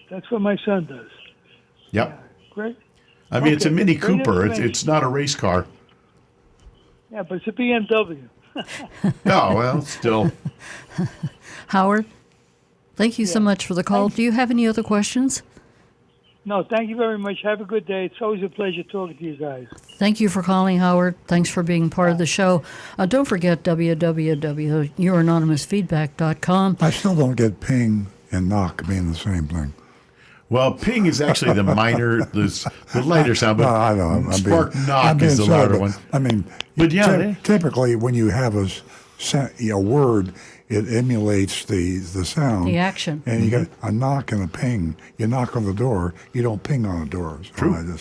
that's what my son does. Yep. Great. I mean, it's a Mini Great Cooper. information. It's not a race car. Yeah, but it's a BMW. Oh, well, still. Howard, thank you so much for the call. Do you have any other questions? No, thank you very much. Have a good day. It's always a pleasure talking to you guys. Thank you for calling, Howard. Thanks for being part of the show. Don't forget www.youranonymousfeedback.com. I still don't get ping and knock being the same thing. Well, ping is actually the minor, the lighter sound, but No, I know. spark I'm knock being is the silly, louder but, one. I mean, But yeah, typically when you have a word, it emulates the sound. The action. And you get a knock and a ping. You knock on the door. You don't ping on a door. So True.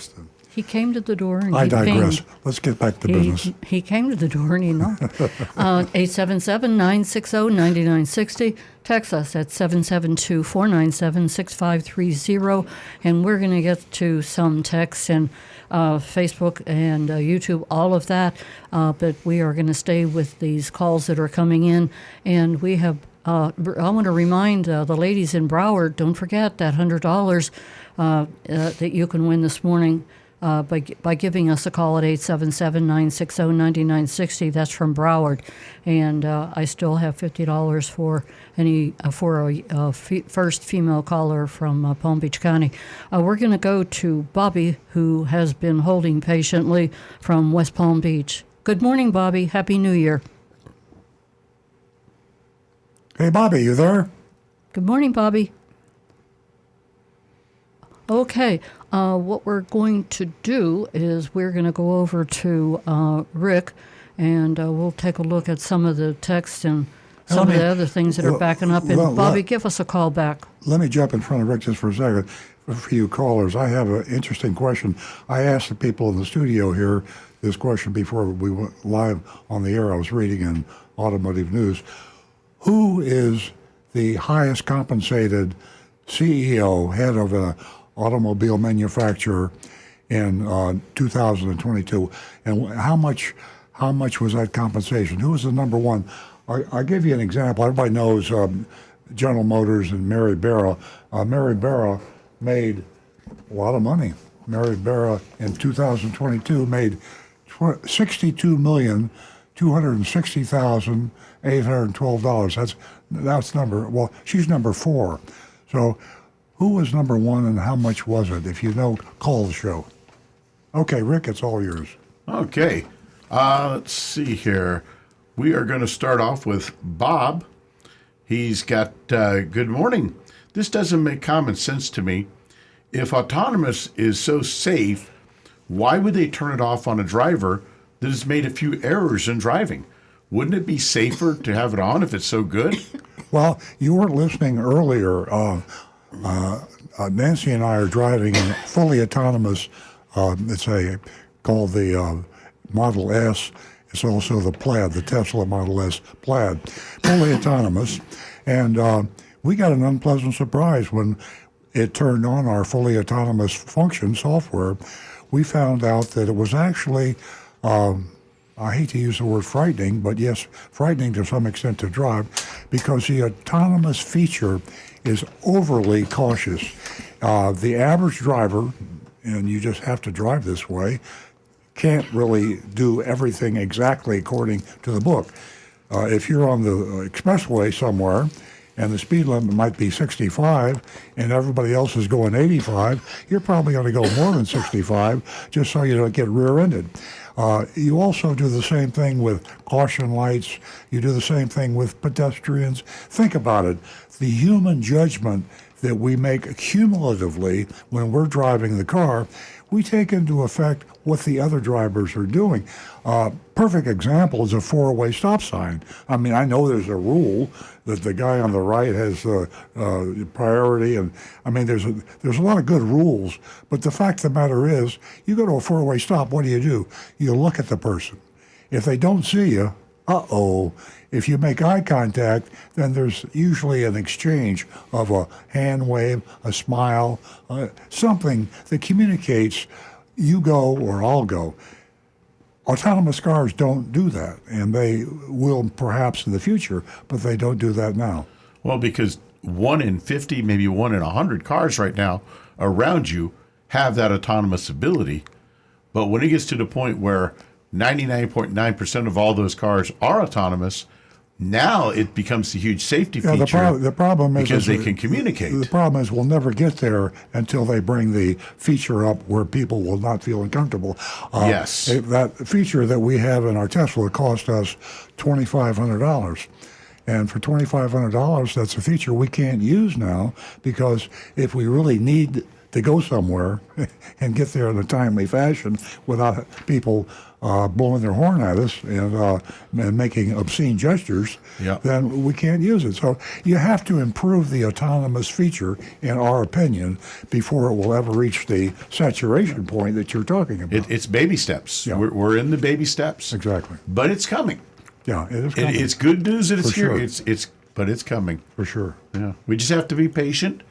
He came to the door and I he digress. pinged. Let's get back to business. He came to the door and he knocked. 877-960-9960. Text us at 772-497-6530. And we're going to get to some texts and Facebook and YouTube, all of that. But we are going to stay with these calls that are coming in. And we have, I want to remind the ladies in Broward, don't forget that $100 that you can win this morning. By giving us a call at 877-960-9960. That's from Broward. And I still have $50 for a first female caller from Palm Beach County. We're going to go to Bobby, who has been holding patiently from West Palm Beach. Good morning, Bobby. Happy New Year. Hey, Bobby, you there? Good morning, Bobby. Okay, what we're going to do is we're going to go over to Rick, and we'll take a look at some of the text and some of the other things that are backing up. And Bobby, give us a call back. Let me jump in front of Rick just for a second. For you callers, I have an interesting question. I asked the people in the studio here this question before we went live on the air. I was reading in Automotive News. Who is the highest compensated CEO, head of an automobile manufacturer in 2022, and how much was that compensation? Who was the number one? I'll give you an example. Everybody knows General Motors and Mary Barra. Mary Barra made a lot of money. Mary Barra in 2022 made $62,260,812. That's number. Well, she's number 4. So. Who was number 1 and how much was it? If you know, call the show. Okay, Rick, it's all yours. Okay. Let's see here. We are going to start off with Bob. He's got, good morning. This doesn't make common sense to me. If autonomous is so safe, why would they turn it off on a driver that has made a few errors in driving? Wouldn't it be safer to have it on if it's so good? Well, you weren't listening earlier. Nancy and I are driving a fully autonomous, called the Model S. It's also the Plaid, the Tesla Model S Plaid, fully autonomous. And we got an unpleasant surprise when it turned on our fully autonomous function software. We found out that it was actually, I hate to use the word frightening, but yes, frightening to some extent to drive, because the autonomous feature is overly cautious. The average driver, and you just have to drive this way, can't really do everything exactly according to the book. If you're on the expressway somewhere and the speed limit might be 65 and everybody else is going 85, you're probably going to go more than 65 just so you don't get rear-ended. You also do the same thing with caution lights. You do the same thing with pedestrians. Think about it. The human judgment that we make cumulatively when we're driving the car, we take into effect what the other drivers are doing. Perfect example is a 4-way stop sign. I mean, I know there's a rule that the guy on the right has priority, and I mean, there's a lot of good rules. But the fact of the matter is, you go to a 4-way stop, what do? You look at the person. If they don't see you, uh-oh. If you make eye contact, then there's usually an exchange of a hand wave, a smile, something that communicates you go or I'll go. Autonomous cars don't do that, and they will perhaps in the future, but they don't do that now. Well, because 1 in 50, maybe 1 in 100 cars right now around you have that autonomous ability. But when it gets to the point where 99.9% of all those cars are autonomous, now it becomes a huge safety feature. The problem is because they can communicate. The problem is we'll never get there until they bring the feature up where people will not feel uncomfortable. Yes. That feature that we have in our Tesla cost us $2,500. And for $2,500, that's a feature we can't use now, because if we really need to go somewhere and get there in a timely fashion without people blowing their horn at us and making obscene gestures, Yeah. then we can't use it. So you have to improve the autonomous feature, in our opinion, before it will ever reach the saturation point that you're talking about. It's baby steps. Yeah. We're in the baby steps. Exactly. But it's coming. Yeah, it is coming. It's good news that it's For here. sure. But it's coming. For sure. Yeah. We just have to be patient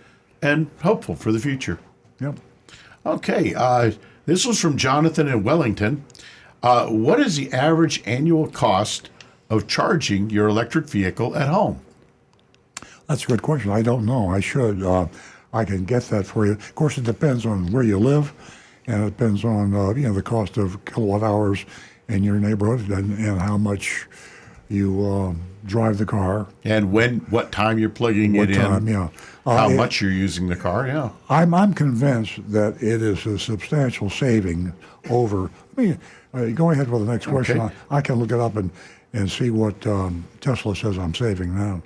and hopeful for the future. Yep. Okay. This was from Jonathan in Wellington. What is the average annual cost of charging your electric vehicle at home? That's a good question. I don't know. I should. I can get that for you. Of course, it depends on where you live, and it depends on the cost of kilowatt hours in your neighborhood and how much you drive the car. And what time you're plugging What it time? in? Yeah. How much you're using the car? Yeah. I'm convinced that it is a substantial saving over. I mean, go ahead with the next question. Okay. I can look it up and see what Tesla says I'm saving now.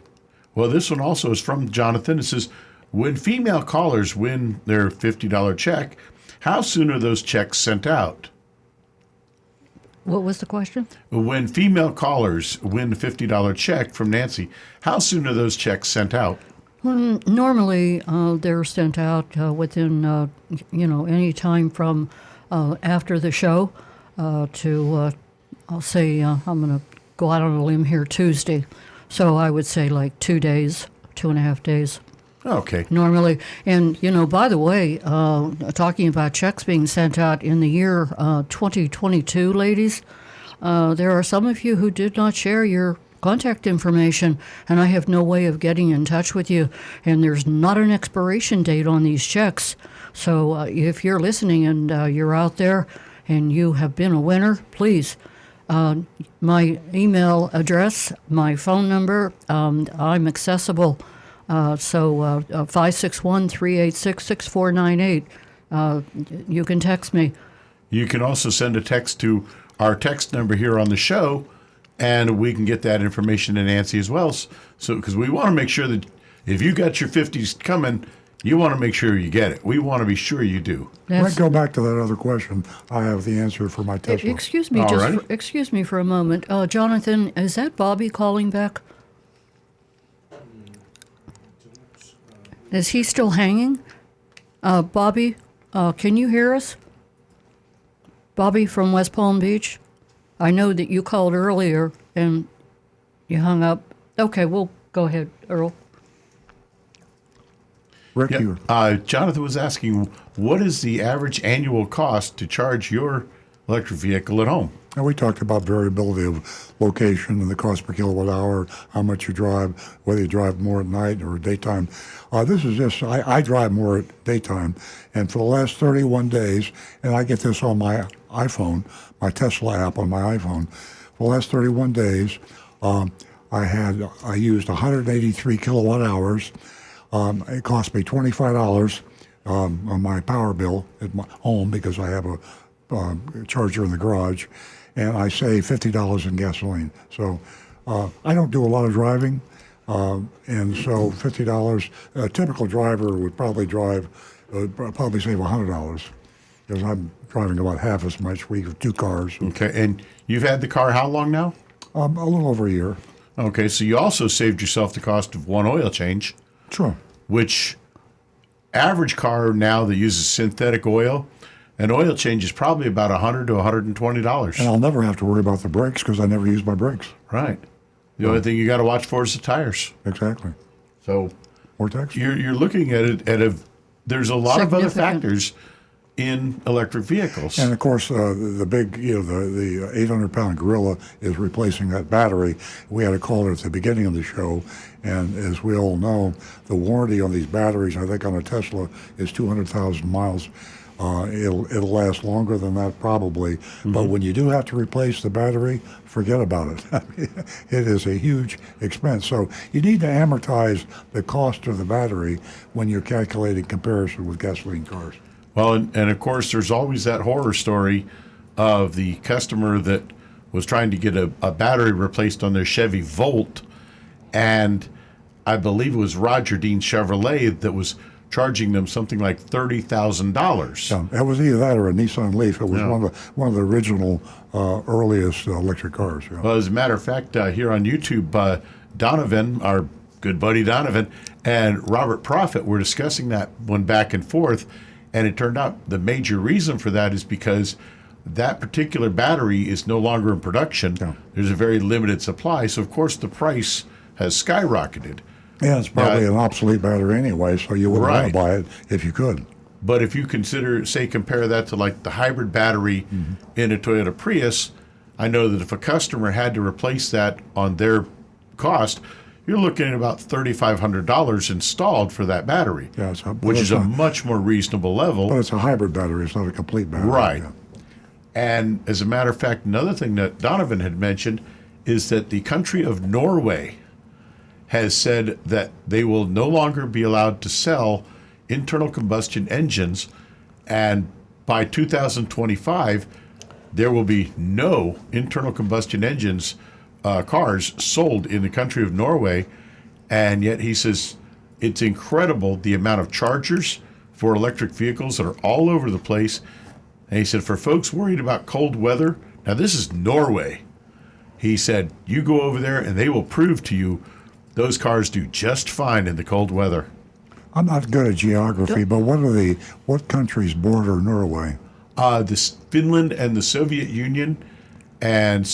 Well, this one also is from Jonathan. It says, when female callers win their $50 check, how soon are those checks sent out? What was the question? When female callers win a $50 check from Nancy, how soon are those checks sent out? Normally, they're sent out within, any time from after the show to, I'll say, I'm going to go out on a limb here, Tuesday. So I would say like 2 days, 2.5 days. Okay. Normally. And, by the way, talking about checks being sent out in the year 2022, ladies, there are some of you who did not share your contact information, and I have no way of getting in touch with you. And there's not an expiration date on these checks. So if you're listening and you're out there and you have been a winner, please. My email address, my phone number, I'm accessible. So 561-386-6498. You can text me. You can also send a text to our text number here on the show, and we can get that information to Nancy as well. So, because we want to make sure that if you got your 50s coming, you want to make sure you get it. We want to be sure you do. Let's go back to that other question. I have the answer for my Tesla. Excuse me, Alrighty. excuse me for a moment. Jonathan, is that Bobby calling back? Is he still hanging? Bobby, can you hear us? Bobby from West Palm Beach? I know that you called earlier and you hung up. Okay, well, go ahead, Earl. Rick, Yeah. you. Jonathan was asking, what is the average annual cost to charge your electric vehicle at home? And we talked about variability of location and the cost per kilowatt hour, how much you drive, whether you drive more at night or daytime. This is just, I drive more at daytime. And for the last 31 days, and I get this on my iPhone, my Tesla app on my iPhone, for the last 31 days, I used 183 kilowatt hours. It cost me $25 on my power bill at my home because I have a charger in the garage, and I save $50 in gasoline. So I don't do a lot of driving, and so $50, a typical driver would probably save $100 because I'm driving about half as much. We have 2 cars. Okay, and you've had the car how long now? A little over a year. Okay, so you also saved yourself the cost of one oil change, Sure. which average car now that uses synthetic oil, An oil change is probably about $100 to $120. And I'll never have to worry about the brakes because I never use my brakes. Right. The only thing you got to watch for is the tires. Exactly. So Vortex? you're looking at it there's a lot of other Significant. factors in electric vehicles. And of course, the big, the 800-pound gorilla is replacing that battery. We had a caller at the beginning of the show, and as we all know, the warranty on these batteries, I think on a Tesla, is 200,000 miles. It'll last longer than that probably, but when you do have to replace the battery, forget about it. I mean, it is a huge expense. So you need to amortize the cost of the battery when you're calculating comparison with gasoline cars. Well, and of course, there's always that horror story of the customer that was trying to get a battery replaced on their Chevy Volt, and I believe it was Roger Dean Chevrolet that was charging them something like $30,000. Yeah, it was either that or a Nissan Leaf. It was Yeah. one of the original earliest electric cars. Yeah. Well, as a matter of fact, here on YouTube, Donovan, our good buddy Donovan, and Robert Prophet were discussing that one back and forth, and it turned out the major reason for that is because that particular battery is no longer in production. Yeah. There's a very limited supply, so of course the price has skyrocketed. Yeah, it's probably Yeah. an obsolete battery anyway, so you wouldn't want Right. to buy it if you could. But if you compare that to like the hybrid battery in a Toyota Prius, I know that if a customer had to replace that on their cost, you're looking at about $3,500 installed for that battery, Yeah, which is a much more reasonable level. But it's a hybrid battery. It's not a complete battery. Right. Yeah. And as a matter of fact, another thing that Donovan had mentioned is that the country of Norway has said that they will no longer be allowed to sell internal combustion engines, and by 2025, there will be no internal combustion engines cars sold in the country of Norway. And yet he says it's incredible the amount of chargers for electric vehicles that are all over the place. And he said, for folks worried about cold weather, now this is Norway. He said, you go over there and they will prove to you those cars do just fine in the cold weather. I'm not good at geography, but what countries border Norway? Finland and the Soviet Union and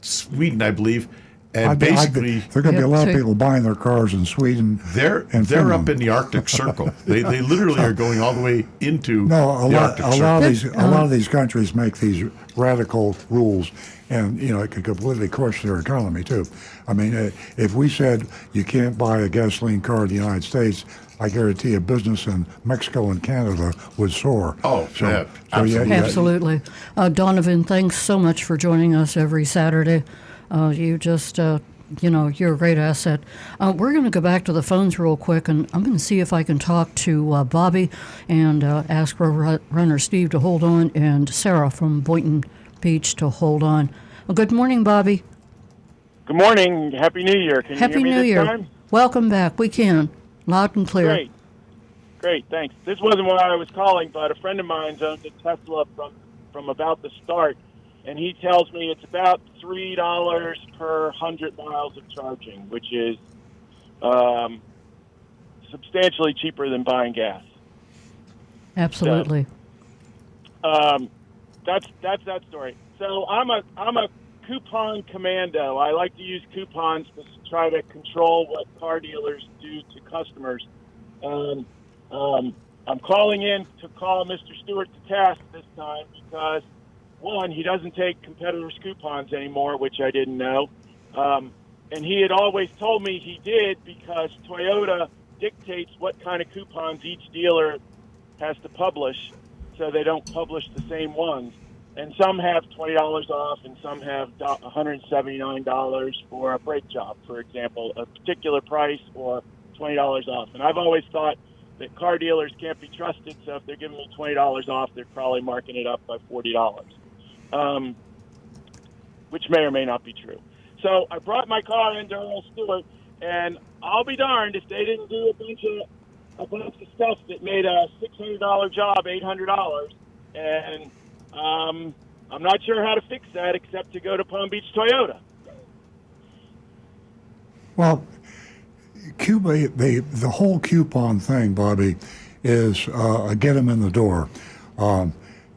Sweden, I believe. And basically, there are going to be a lot of Yep, so- people buying their cars in Sweden. they're and up Finland. in the Arctic Circle. They literally are going all the way into No, the Arctic Circle. a lot of these countries make these radical rules, and it could completely crush their economy too. I mean, if we said you can't buy a gasoline car in the United States, I guarantee a business in Mexico and Canada would soar. Oh, yeah, absolutely. Absolutely. Donovan, thanks so much for joining us every Saturday. You just, you're a great asset. We're going to go back to the phones real quick, and I'm going to see if I can talk to Bobby and ask Runner Steve to hold on, and Sarah from Boynton Beach to hold on. Well, good morning, Bobby. Good morning. Happy New Year. Can Happy you hear me New this Year. time? Welcome back. We can. Loud and clear. Great. Great, thanks. This wasn't why I was calling, but a friend of mine's owned a Tesla from about the start, and he tells me it's about $3 per 100 miles of charging, which is substantially cheaper than buying gas. Absolutely. That's that story. So I'm a coupon commando. I like to use coupons to try to control what car dealers do to customers. I'm calling in to call Mr. Stewart to task this time because, one, he doesn't take competitors' coupons anymore, which I didn't know. And he had always told me he did because Toyota dictates what kind of coupons each dealer has to publish, so they don't publish the same ones. And some have $20 off, and some have $179 for a brake job, for example, a particular price or $20 off. And I've always thought that car dealers can't be trusted, so if they're giving me $20 off, they're probably marking it up by $40, which may or may not be true. So I brought my car into Earl Stewart, and I'll be darned if they didn't do a bunch of stuff that made a $600 job $800, and I'm not sure how to fix that except to go to Palm Beach Toyota. Well, the whole coupon thing, Bobby, is get them in the door.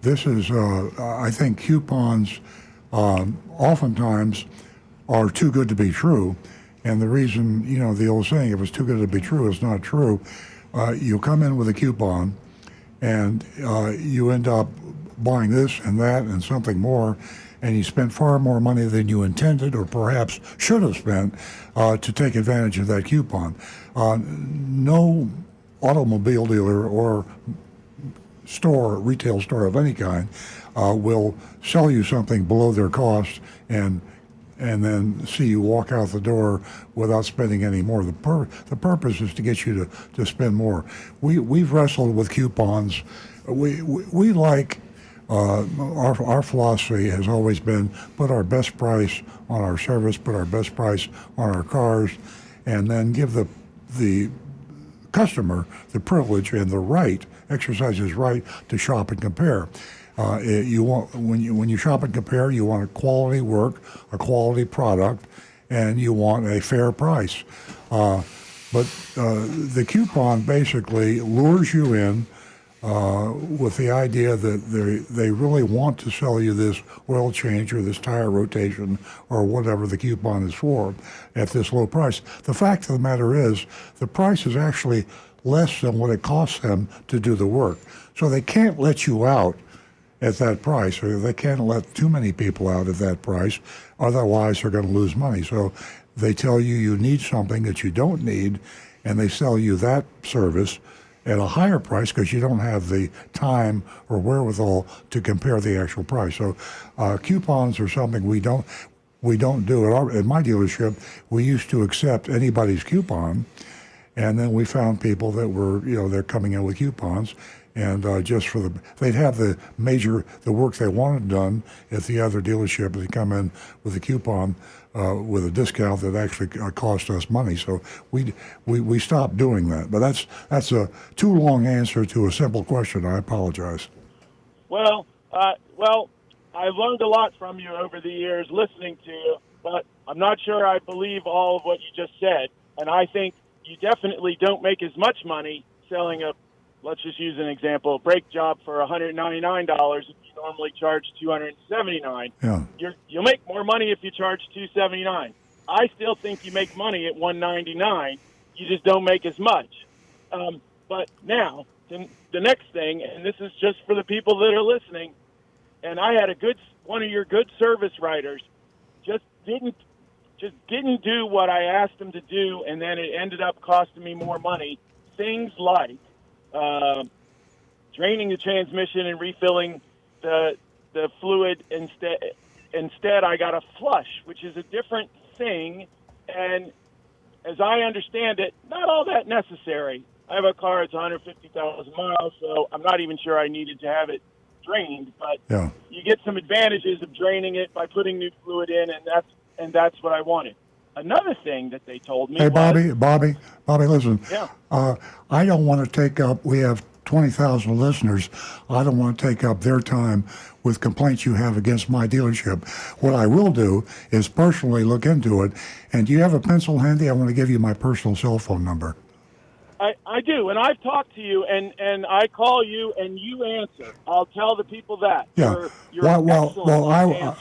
This is, I think coupons oftentimes are too good to be true. And the reason, the old saying, if it's too good to be true, it's not true. You come in with a coupon and you end up buying this and that and something more, and you spent far more money than you intended or perhaps should have spent to take advantage of that coupon. No automobile dealer or retail store of any kind, will sell you something below their cost and then see you walk out the door without spending any more. The purpose is to get you to spend more. We've wrestled with coupons. We like our philosophy has always been put our best price on our service, put our best price on our cars, and then give the customer the privilege and the right, exercise his right to shop and compare. You want when you shop and compare, you want a quality work, a quality product, and you want a fair price. But the coupon basically lures you in with the idea that they really want to sell you this oil change or this tire rotation or whatever the coupon is for at this low price. The fact of the matter is the price is actually less than what it costs them to do the work. So they can't let you out at that price, or they can't let too many people out at that price, otherwise they're going to lose money. So they tell you you need something that you don't need, and they sell you that service at a higher price because you don't have the time or wherewithal to compare the actual price. So coupons are something we don't do. At my dealership, we used to accept anybody's coupon, and then we found people that were, they're coming in with coupons, and they'd have the work they wanted done at the other dealership. They come in with a coupon with a discount that actually cost us money. So we stopped doing that. But that's a too long answer to a simple question. I apologize. Well, I've learned a lot from you over the years listening to you, but I'm not sure I believe all of what you just said. And I think you definitely don't make as much money selling let's just use an example, a brake job for $199 if you normally charge $279. Yeah. You'll make more money if you charge $279. I still think you make money at $199. You just don't make as much. But now, the next thing, and this is just for the people that are listening, and I had one of your good service writers just didn't do what I asked him to do, and then it ended up costing me more money. Things like draining the transmission and refilling the fluid instead I got a flush, which is a different thing, and as I understand it, not all that necessary. I have a car that's 150,000 miles, so I'm not even sure I needed to have it drained, but yeah. You get some advantages of draining it by putting new fluid in, and that's what I wanted. Another thing that they told me. Hey, Bobby, listen. Yeah. I don't want to take up. We have 20,000 listeners. I don't want to take up their time with complaints you have against my dealership. What I will do is personally look into it. And do you have a pencil handy? I want to give you my personal cell phone number. I do, and I've talked to you, and I call you, and you answer. I'll tell the people that. Yeah.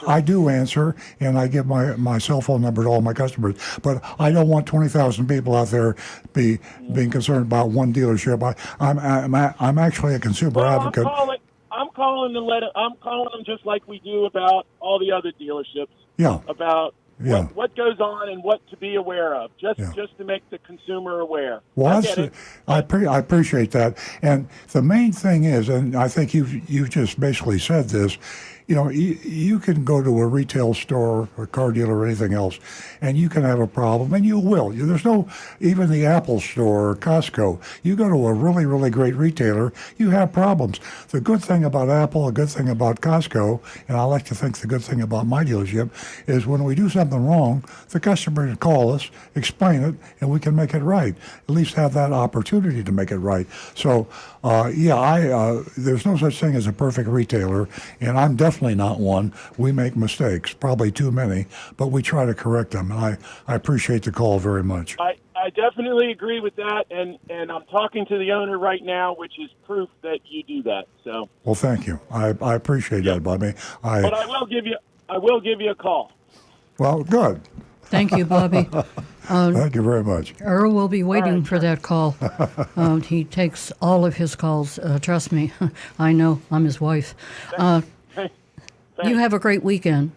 I do answer, and I give my cell phone number to all my customers. But I don't want 20,000 people out there being concerned about one dealership. I'm actually a consumer advocate. I'm calling them just like we do about all the other dealerships. Yeah. About Yeah. what goes on and what to be aware of, just to make the consumer aware. Well, I appreciate that. And the main thing is, and I think you've just basically said this, you can go to a retail store, a car dealer, or anything else, and you can have a problem, and you will. There's even the Apple store or Costco, you go to a really, really great retailer, you have problems. The good thing about Apple, the good thing about Costco, and I like to think the good thing about my dealership, is when we do something wrong, the customer can call us, explain it, and we can make it right. At least have that opportunity to make it right. So, there's no such thing as a perfect retailer, and I'm definitely not one. We make mistakes, probably too many, but we try to correct them. And I appreciate the call very much. I I definitely agree with that, and I'm talking to the owner right now, which is proof that you do that. So, Well, thank you. I appreciate that, Bobby. but I will give you a call. Well, good. Thank you, Bobby. Thank you very much. Earl will be waiting right. for that call. He takes all of his calls. Trust me, I know. I'm his wife. You have a great weekend.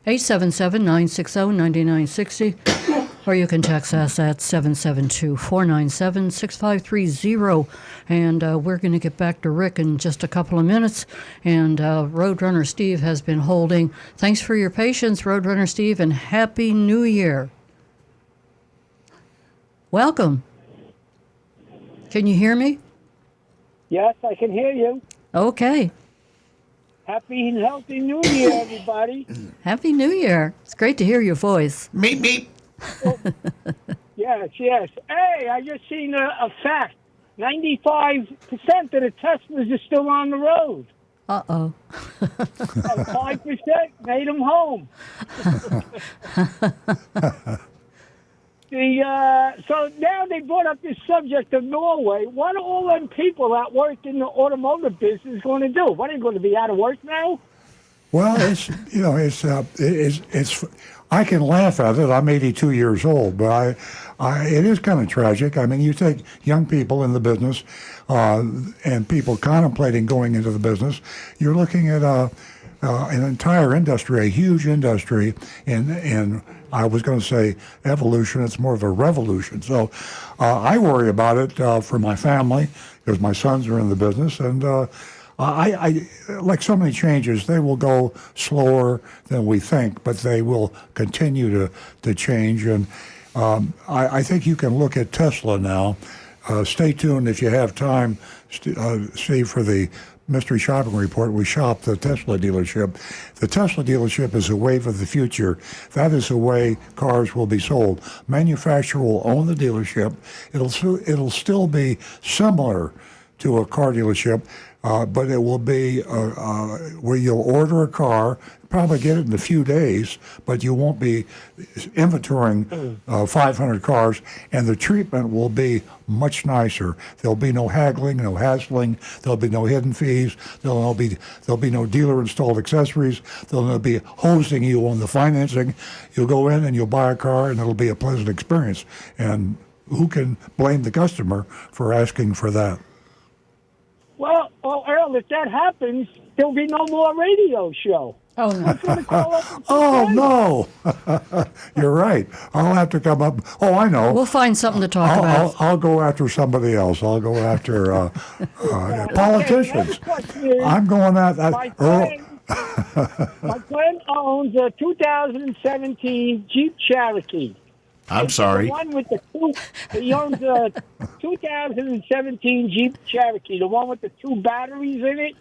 877-960-9960, or you can text us at 772-497-6530. And we're going to get back to Rick in just a couple of minutes. And Roadrunner Steve has been holding. Thanks for your patience, Roadrunner Steve, and Happy New Year. Welcome. Can you hear me? Yes, I can hear you. Okay. Happy and healthy New Year, everybody. Happy New Year. It's great to hear your voice. Meep, meep. Yes, yes. Hey, I just seen a fact. 95% of the Teslas are still on the road. Uh-oh. 5% made them home. So now they brought up this subject of Norway. What are all them people that work in the automotive business going to do? What, are they going to be out of work now? Well, it's I can laugh at it. I'm 82 years old, but it is kind of tragic. I mean, you take young people in the business and people contemplating going into the business. You're looking at an entire industry, a huge industry, in I was going to say evolution. It's more of a revolution. So I worry about it for my family because my sons are in the business, and I like so many changes, they will go slower than we think, but they will continue to change. And I think you can look at Tesla now. Stay tuned if you have time, Steve, for the Mystery Shopping Report. We shop the Tesla dealership. The Tesla dealership is a wave of the future. That is the way cars will be sold. Manufacturer will own the dealership. It'll still be similar to a car dealership, but it will be where you'll order a car, probably get it in a few days, but you won't be inventorying 500 cars, and the treatment will be much nicer. There'll be no haggling, no hassling. There'll be no hidden fees. There'll be no dealer-installed accessories. They'll be hosing you on the financing. You'll go in and you'll buy a car, and it'll be a pleasant experience. And who can blame the customer for asking for that? Well, Earl, if that happens, there'll be no more radio show. Oh, no. Oh, no. You're right. I'll have to come up. Oh, I know. We'll find something to talk about. I'll go after somebody else. I'll go after politicians. I'm going at Earl. My friend owns a 2017 Jeep Cherokee. I'm sorry. The one with he owns a 2017 Jeep Cherokee, the one with the 2 batteries in it.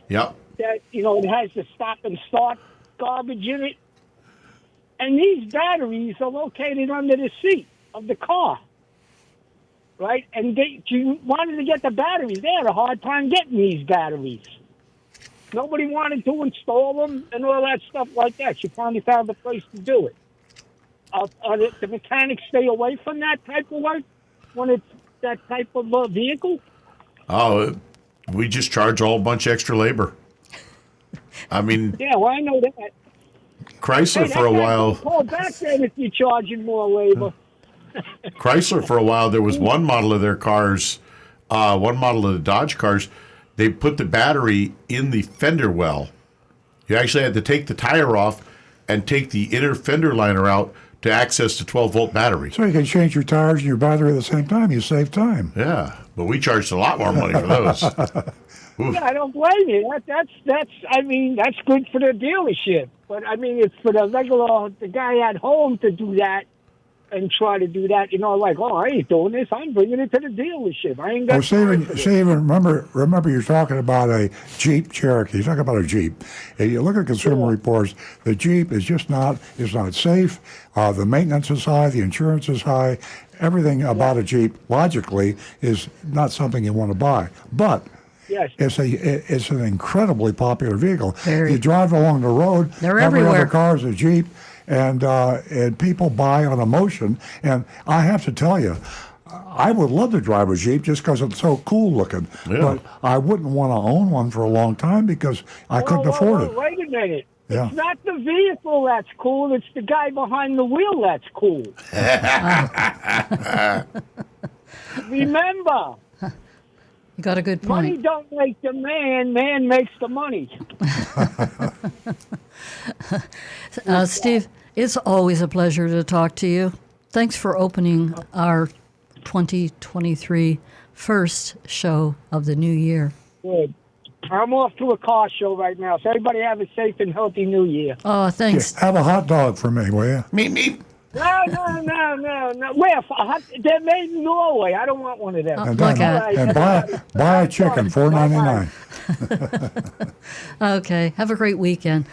Yep. That, it has the stop and start garbage in it. And these batteries are located under the seat of the car. Right? And you wanted to get the batteries. They had a hard time getting these batteries. Nobody wanted to install them and all that stuff like that. She finally found a place to do it. The mechanics stay away from that type of work when it's that type of vehicle? Oh, we just charge a whole bunch of extra labor. I mean, yeah, well, I know that. Chrysler for a while. Call back then if you're charging more labor. Chrysler for a while. There was one model of their cars, one model of the Dodge cars. They put the battery in the fender well. You actually had to take the tire off and take the inner fender liner out to access the 12-volt battery. So you can change your tires and your battery at the same time. You save time. Yeah, but we charged a lot more money for those. Yeah, I don't blame you. That's good for the dealership. But I mean, it's for the guy at home to do that and try to do that. I ain't doing this. I'm bringing it to the dealership. I ain't got. Stephen, remember, you're talking about a Jeep Cherokee. You're talking about a Jeep. If you look at Consumer Reports, the Jeep is just not safe. The maintenance is high. The insurance is high. Everything about a Jeep, logically, is not something you want to buy. But yes, it's an incredibly popular vehicle. Very. You drive along the road. They're every everywhere. other car is a Jeep. and people buy on emotion. And I have to tell you, I would love to drive a Jeep just because it's so cool looking, but I wouldn't want to own one for a long time because I couldn't afford it. Wait a minute. Yeah. It's not the vehicle that's cool. It's the guy behind the wheel that's cool. Remember, You got a good money point. don't make the man. Man makes the money. Steve, it's always a pleasure to talk to you. Thanks for opening our 2023 first show of the new year. Good. I'm off to a car show right now, so everybody have a safe and healthy New Year. Oh, thanks. Have a hot dog for me, will you? Me. No. Where? They're made in Norway. I don't want one of them. And, Look then, at- and buy a chicken, $4.99. Okay, have a great weekend.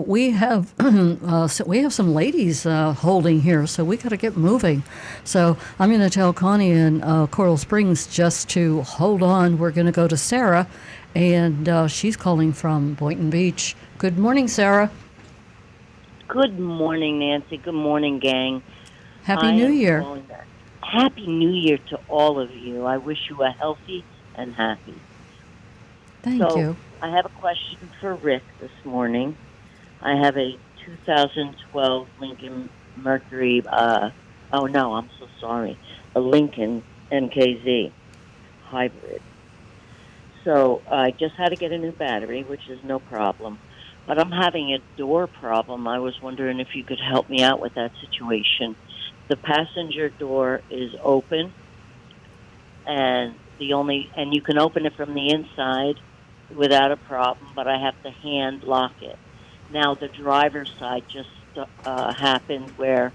We have some ladies holding here, so we got to get moving. So I'm going to tell Connie in Coral Springs just to hold on. We're going to go to Sarah, and she's calling from Boynton Beach. Good morning, Sarah. Good morning, Nancy. Good morning, gang. Happy New Year. Happy New Year to all of you. I wish you a healthy and happy. Thank you. I have a question for Rick this morning. I have a 2012 Lincoln Mercury, a Lincoln MKZ hybrid. So I just had to get a new battery, which is no problem. But I'm having a door problem. I was wondering if you could help me out with that situation. The passenger door is open, and you can open it from the inside without a problem, but I have to hand lock it. Now the driver's side just happened where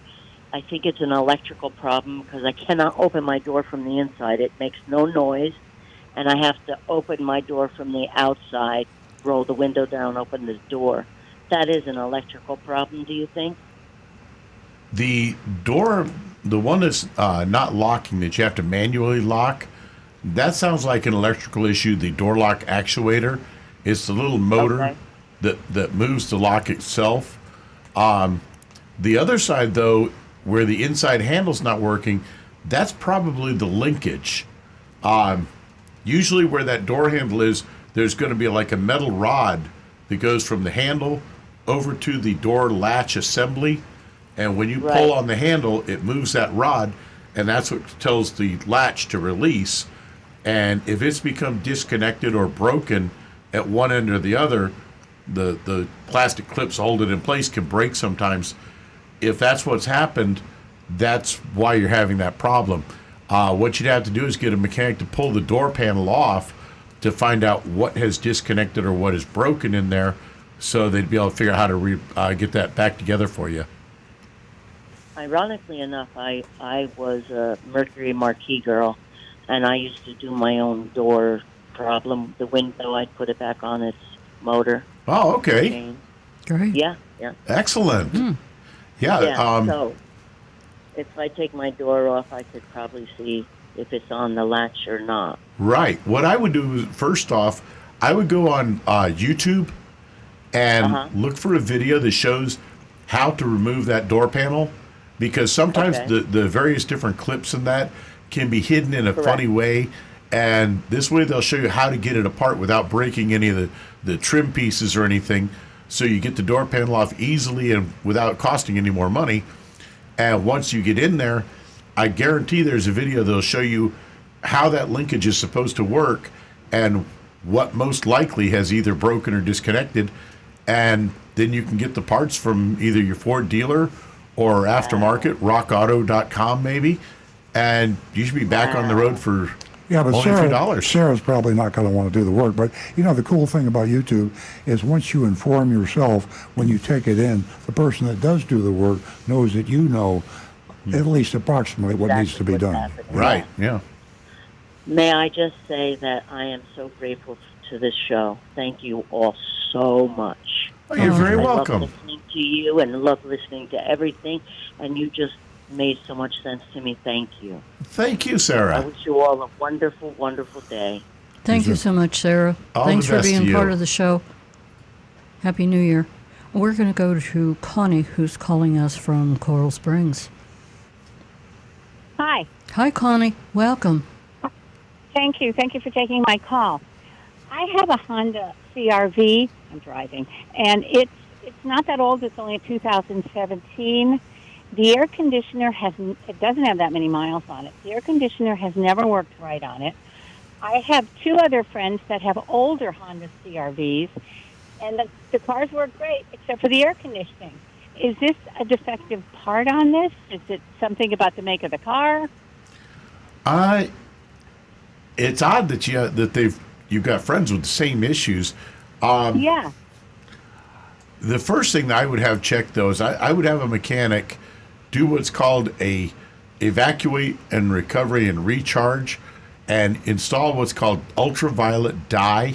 I think it's an electrical problem because I cannot open my door from the inside. It makes no noise, and I have to open my door from the outside, roll the window down, open the door. That is an electrical problem, do you think? The door, the one that's not locking, that you have to manually lock, that sounds like an electrical issue. The door lock actuator, it's the little motor that moves the lock itself. The other side, though, where the inside handle's not working, that's probably the linkage. Usually where that door handle is, there's going to be like a metal rod that goes from the handle over to the door latch assembly. And when you pull on the handle, it moves that rod, and that's what tells the latch to release. And if it's become disconnected or broken at one end or the other, the plastic clips hold it in place can break sometimes. If that's what's happened, that's why you're having that problem. What you'd have to do is get a mechanic to pull the door panel off to find out what has disconnected or what is broken in there, so they'd be able to figure out how to get that back together for you. Ironically enough, I was a Mercury Marquis girl, and I used to do my own door problem. The window, I'd put it back on its motor. Oh, okay. Chain. Great. Yeah. Excellent. Yeah. So if I take my door off, I could probably see if it's on the latch or not. Right. What I would do is, first off, I would go on YouTube and look for a video that shows how to remove that door panel, because sometimes the various different clips in that can be hidden in a funny way, and this way they'll show you how to get it apart without breaking any of the trim pieces or anything, so you get the door panel off easily and without costing any more money. And once you get in there, I guarantee there's a video that'll show you how that linkage is supposed to work and what most likely has either broken or disconnected, and then you can get the parts from either your Ford dealer or aftermarket, rockauto.com maybe, and you should be back on the road for Yeah, but only a few dollars. Sarah's probably not going to want to do the work. But, you know, the cool thing about YouTube is once you inform yourself when you take it in, the person that does do the work knows that you know at least approximately what needs to be done. Happening. Right, yeah. May I just say that I am so grateful to this show. Thank you all so much. Oh, you're very I welcome. love listening to you and love listening to everything, and you just made so much sense to me. Thank you. Thank you, I Sarah. wish you all a wonderful, wonderful day. Thank you so much, Sarah. All Thanks the for best to being you. part of the show. Happy New Year. We're going to go to Connie, who's calling us from Coral Springs. Hi. Hi, Connie. Welcome. Thank you. Thank you for taking my call. I have a Honda CRV. I'm driving, and it's not that old. It's only a 2017. The air conditioner it doesn't have that many miles on it. The air conditioner has never worked right on it. I have two other friends that have older Honda CRVs, and the cars work great except for the air conditioning. Is this a defective part on this? Is it something about the make of the car? It's odd that you've got friends with the same issues. Yeah. The first thing that I would have checked, though, is I would have a mechanic do what's called a evacuate and recovery and recharge, and install what's called ultraviolet dye.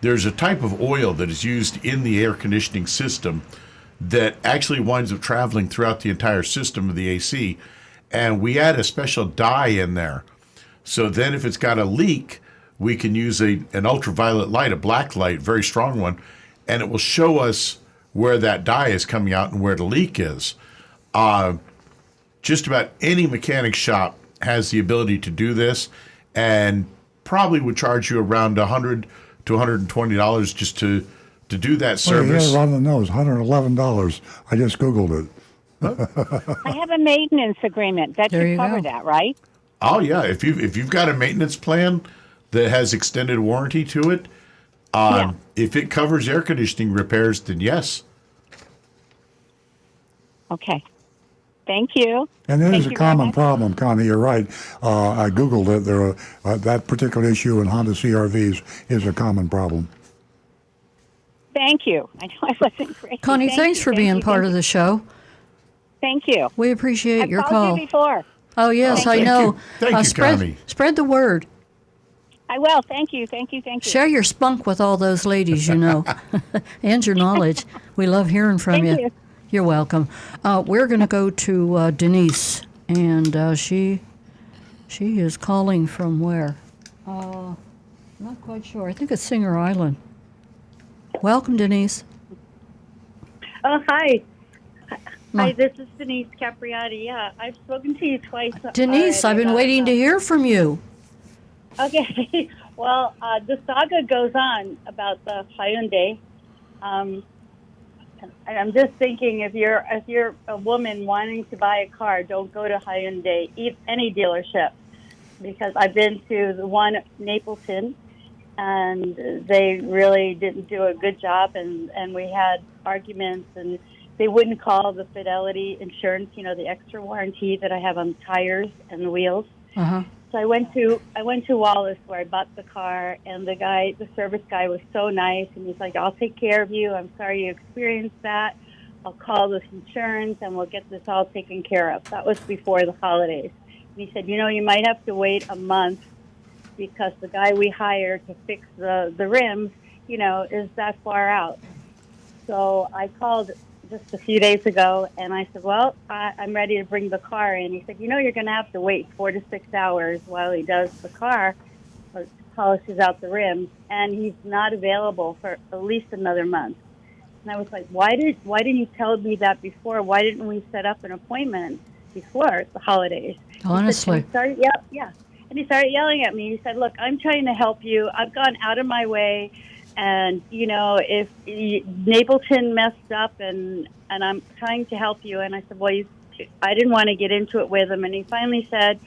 There's a type of oil that is used in the air conditioning system that actually winds up traveling throughout the entire system of the AC, and we add a special dye in there. So then if it's got a leak, we can use an ultraviolet light, a black light, very strong one, and it will show us where that dye is coming out and where the leak is. Just about any mechanic shop has the ability to do this, and probably would charge you around $100 to $120 just to do that service. Oh, yeah, on the nose, $111. I just Googled it. I have a maintenance agreement. That should cover that, right? Oh yeah, if you've got a maintenance plan that has extended warranty to it, if it covers air conditioning repairs, then yes. Okay. Thank you. And it is a common problem, Connie. You're right. I Googled it. That particular issue in Honda CRVs is a common problem. Thank you. I know I wasn't great. Connie, thanks for being part of the show. Thank you. We appreciate your call. I've called you before. Oh, yes, I know. Thank you, Connie. Spread the word. I will. Thank you. Thank you. Share your spunk with all those ladies you know and your knowledge. We love hearing from you. You. You're welcome. We're going to go to Denise, and she is calling from where? Not quite sure. I think it's Singer Island. Welcome, Denise. Oh, hi. Hi, this is Denise Capriati. Yeah, I've spoken to you twice. Denise, I've been waiting to hear from you. Okay. Well, the saga goes on about the Hyundai. And I'm just thinking, if you're a woman wanting to buy a car, don't go to Hyundai, any dealership, because I've been to the one at Napleton, and they really didn't do a good job, and we had arguments, and they wouldn't call the Fidelity insurance, the extra warranty that I have on tires and the wheels. Uh-huh. So I went to Wallace, where I bought the car, and the service guy was so nice, and he's like, "I'll take care of you. I'm sorry you experienced that. I'll call this insurance, and we'll get this all taken care of." That was before the holidays. And he said, "You might have to wait a month because the guy we hired to fix the rims, is that far out." So I called just a few days ago, and I said, "Well, I'm ready to bring the car in." He said, "You're going to have to wait 4 to 6 hours while he does the car, or polishes out the rims, and he's not available for at least another month." And I was like, "Why didn't you tell me that before? Why didn't we set up an appointment before the holidays?" Honestly. He started yelling at me. He said, "Look, I'm trying to help you. I've gone out of my way. And, if Napleton messed up and I'm trying to help you." And I said, "Well, I didn't want to get into it with him." And he finally said,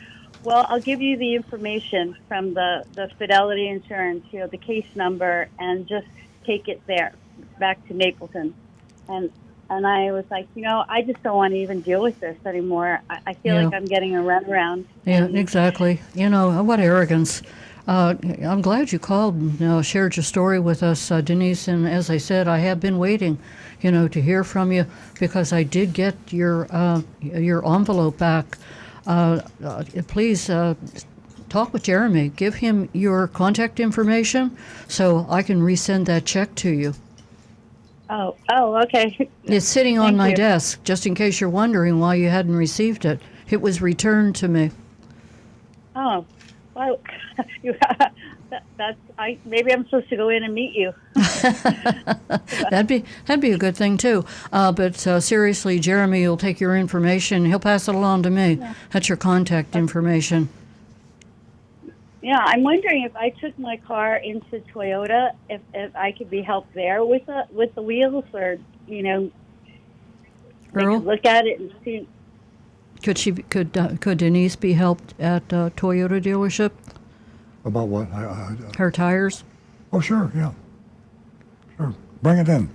"Well, I'll give you the information from the Fidelity insurance, the case number, and just take it there, back to Napleton." And I was like, I just don't want to even deal with this anymore. I feel like I'm getting a runaround. Yeah, exactly. What arrogance. I'm glad you called and shared your story with us, Denise. And as I said, I have been waiting, to hear from you, because I did get your envelope back. Please talk with Jeremy. Give him your contact information so I can resend that check to you. Oh, okay. It's sitting on my desk, just in case you're wondering why you hadn't received it. It was returned to me. Oh, well, maybe I'm supposed to go in and meet you. That'd be a good thing too. But seriously, Jeremy will take your information. He'll pass it along to me. That's your contact information. Yeah, I'm wondering if I took my car into Toyota, if I could be helped there with the wheels, or they Earl, could look at it and see. Could Denise be helped at Toyota dealership? About what? Her tires. Oh, sure, yeah. Sure. Bring it in.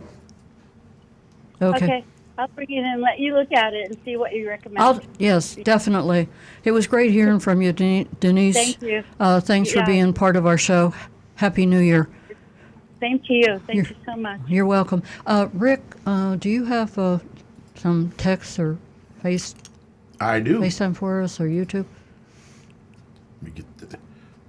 Okay. I'll bring it in and let you look at it and see what you recommend. Yes, definitely. It was great hearing from you, Denise. Thank you. Thanks for being part of our show. Happy New Year. Same to you. Thank you so much. You're welcome. Rick, do you have some text or I do. FaceTime for us or YouTube? Let me get the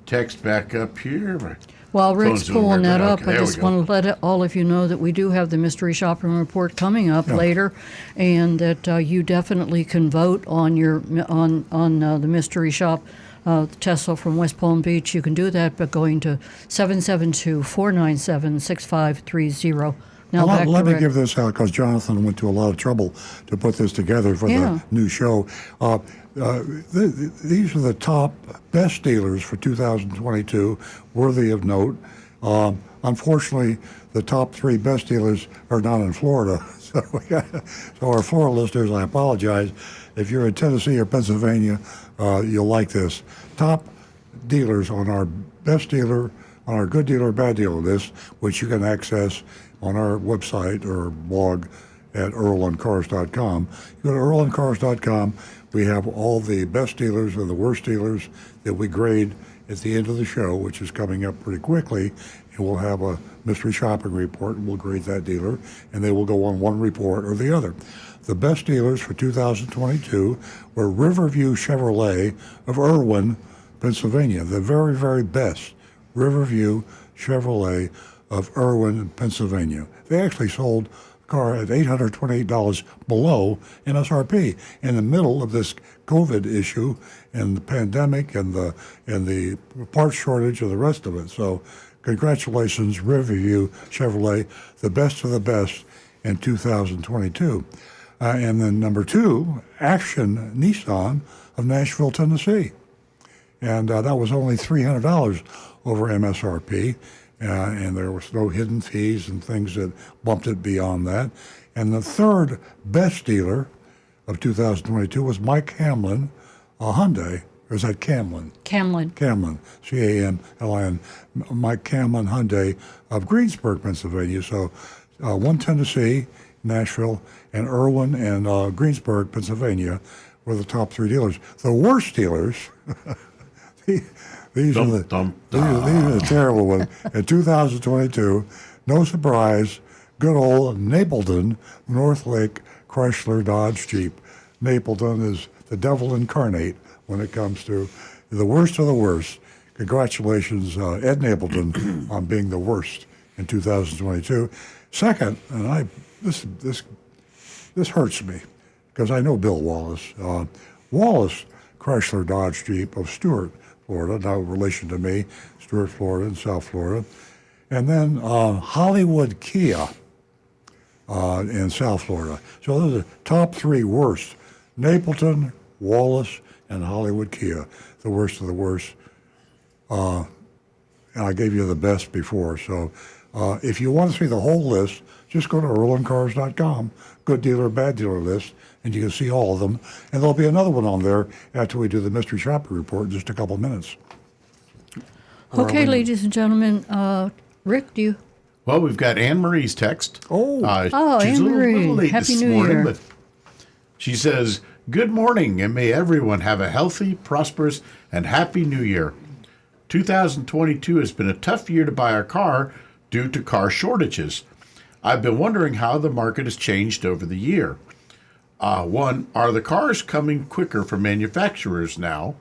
text back up here. While Rick's pulling that up, Okay, I just want to let all of you know that we do have the Mystery Shopping Report coming up later, and that you definitely can vote on the Mystery Shop Tesla from West Palm Beach. You can do that by going to 772-497-6530. Now back let to me Rick. give this out because Jonathan went to a lot of trouble to put this together for the new show. These are the top best dealers for 2022, worthy of note. Unfortunately, the top 3 best dealers are not in Florida. So our Florida listeners, I apologize. If you're in Tennessee or Pennsylvania, you'll like this. Top dealers on our best dealer, on our good dealer, bad dealer list, which you can access on our website or blog at earloncars.com. You go to earloncars.com. We have all the best dealers and the worst dealers that we grade at the end of the show, which is coming up pretty quickly. And we'll have a mystery shopping report, and we'll grade that dealer, and they will go on one report or the other. The best dealers for 2022 were Riverview Chevrolet of Irwin, Pennsylvania. The very, very best Riverview Chevrolet of Irwin, Pennsylvania. They actually sold a car at $828 below MSRP in the middle of this COVID issue and the pandemic and the parts shortage and the rest of it. So congratulations, Riverview Chevrolet, the best of the best in 2022. And then number 2, Action Nissan of Nashville, Tennessee. And that was only $300 over MSRP. And there was no hidden fees and things that bumped it beyond that. And the 3rd best dealer of 2022 was Mike Hamlin, Hyundai. Or is that Camlin? Camlin. Camlin, C-A-M-L-I-N. Mike Camlin Hyundai of Greensburg, Pennsylvania. So 1 Tennessee, Nashville, and Irwin and Greensburg, Pennsylvania were the top 3 dealers. The worst dealers... These are the terrible ones. In 2022, no surprise, good old Napleton, North Lake Chrysler Dodge Jeep. Napleton is the devil incarnate when it comes to the worst of the worst. Congratulations, Ed Napleton, on being the worst in 2022. Second, and this hurts me because I know Bill Wallace. Wallace Chrysler Dodge Jeep of Stuart, Florida, no relation to me, Stuart, Florida, and South Florida. And then Hollywood Kia in South Florida. So those are the top 3 worst. Napleton, Wallace, and Hollywood Kia, the worst of the worst. And I gave you the best before. So if you want to see the whole list, just go to earloncars.com, good dealer, bad dealer list, and you can see all of them. And there'll be another one on there after we do the mystery shopping report in just a couple of minutes. Okay, ladies and gentlemen, Rick, do you? Well, we've got Anne Marie's text. Oh, she's Anne Marie. a little late Happy this New morning, Year. but she says, "Good morning, and may everyone have a healthy, prosperous, and happy New Year. 2022 has been a tough year to buy a car due to car shortages. I've been wondering how the market has changed over the year. 1, are the cars coming quicker from manufacturers now?